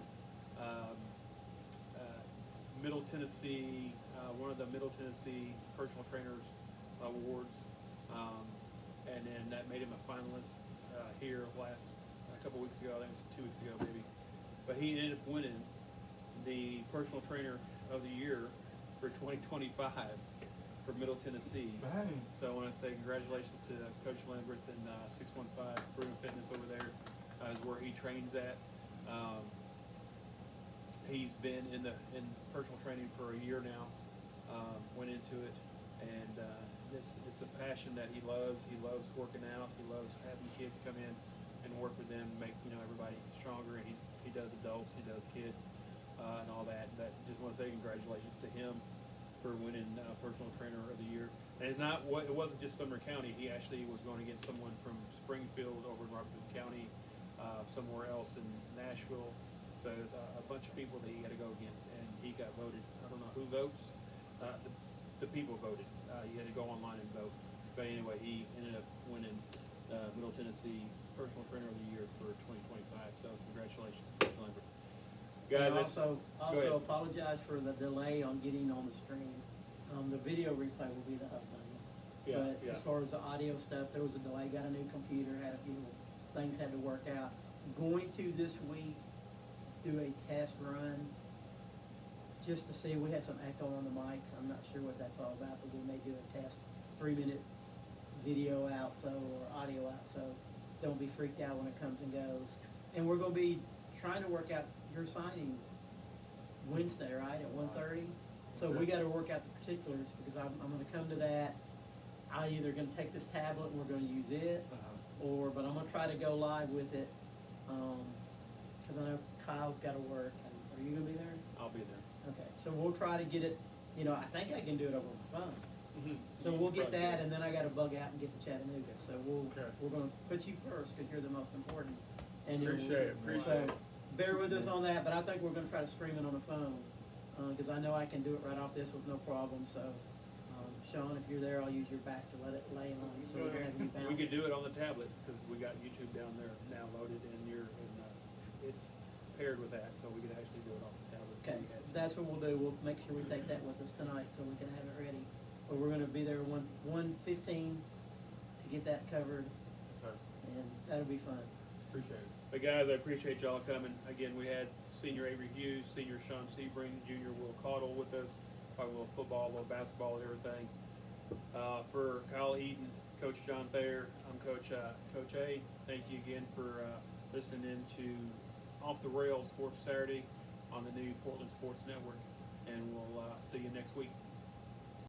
Middle Tennessee, one of the Middle Tennessee Personal Trainers Awards, and then that made him a finalist here a couple weeks ago. I think it was 2 weeks ago, maybe. But he ended up winning the Personal Trainer of the Year for 2025 for Middle Tennessee. Bang. So I want to say congratulations to Coach Lambert and 615 Proven Fitness over there, is where he trains at. He's been in personal training for a year now. Went into it, and it's a passion that he loves. He loves working out. He loves having kids come in and and work with them, make everybody stronger. And he does adults, he does kids, and all that. But just want to say congratulations to him for winning Personal Trainer of the Year. And it wasn't just Sumner County. He actually was going against someone from Springfield over in Rockland County, somewhere else in Nashville. So there's a bunch of people that he had to go against, and he got voted. I don't know who votes. The people voted. You had to go online and vote. But anyway, he ended up winning Middle Tennessee Personal Trainer of the Year for 2025. So congratulations, Lambert. Guys, And go ahead. also apologize for the delay on getting on the screen. The video replay will be the upload. Yeah, But yeah. as far as the audio stuff, there was a delay. Got a new computer, had a few things had to work out. Going to this week do a test run just to see. We had some echo on the mics. I'm not sure what that's all about, but we may do a test 3-minute video out or audio out, so don't be freaked out when it comes and goes. And we're going to be trying to work out your signing Wednesday, right, at 1:30? So we got to work out the particulars because I'm going to come to that. I'm either going to take this tablet and we're going to use it, but I'm going to try to go live with it because I know Kyle's got to work. And are you going to be there? I'll be there. Okay, so we'll try to get it. I think I can do it over my phone. Mm-hmm. So we'll get that, and then I got to bug out and get to Chattanooga. So Okay. we're going to put you first because you're the most important. And then Appreciate it. So bear with us on that, but I think we're going to try to stream it on the phone because I know I can do it right off this with no problem. So Shawn, if you're there, I'll use your back to let it lay on, so we don't have you bounce. We could do it on the tablet because we got YouTube down there now loaded, and it's paired with that, so we could actually do it off the tablet. Okay, that's what we'll do. We'll make sure we take that with us tonight so we can have it ready. But we're going to be there 1:15 to get that covered, Okay. and that'll be fun. Appreciate it. But guys, I appreciate y'all coming. Again, we had senior Avery Hughes, senior Shawn Sebring, junior Caudill with us, talking a little football, a little basketball, and everything. For Kyle Eaton, Coach John Thayer, I'm Coach A. Thank you again for listening in to Off the Rails Sports Saturday on the new Portland Sports Network, and we'll see you next week.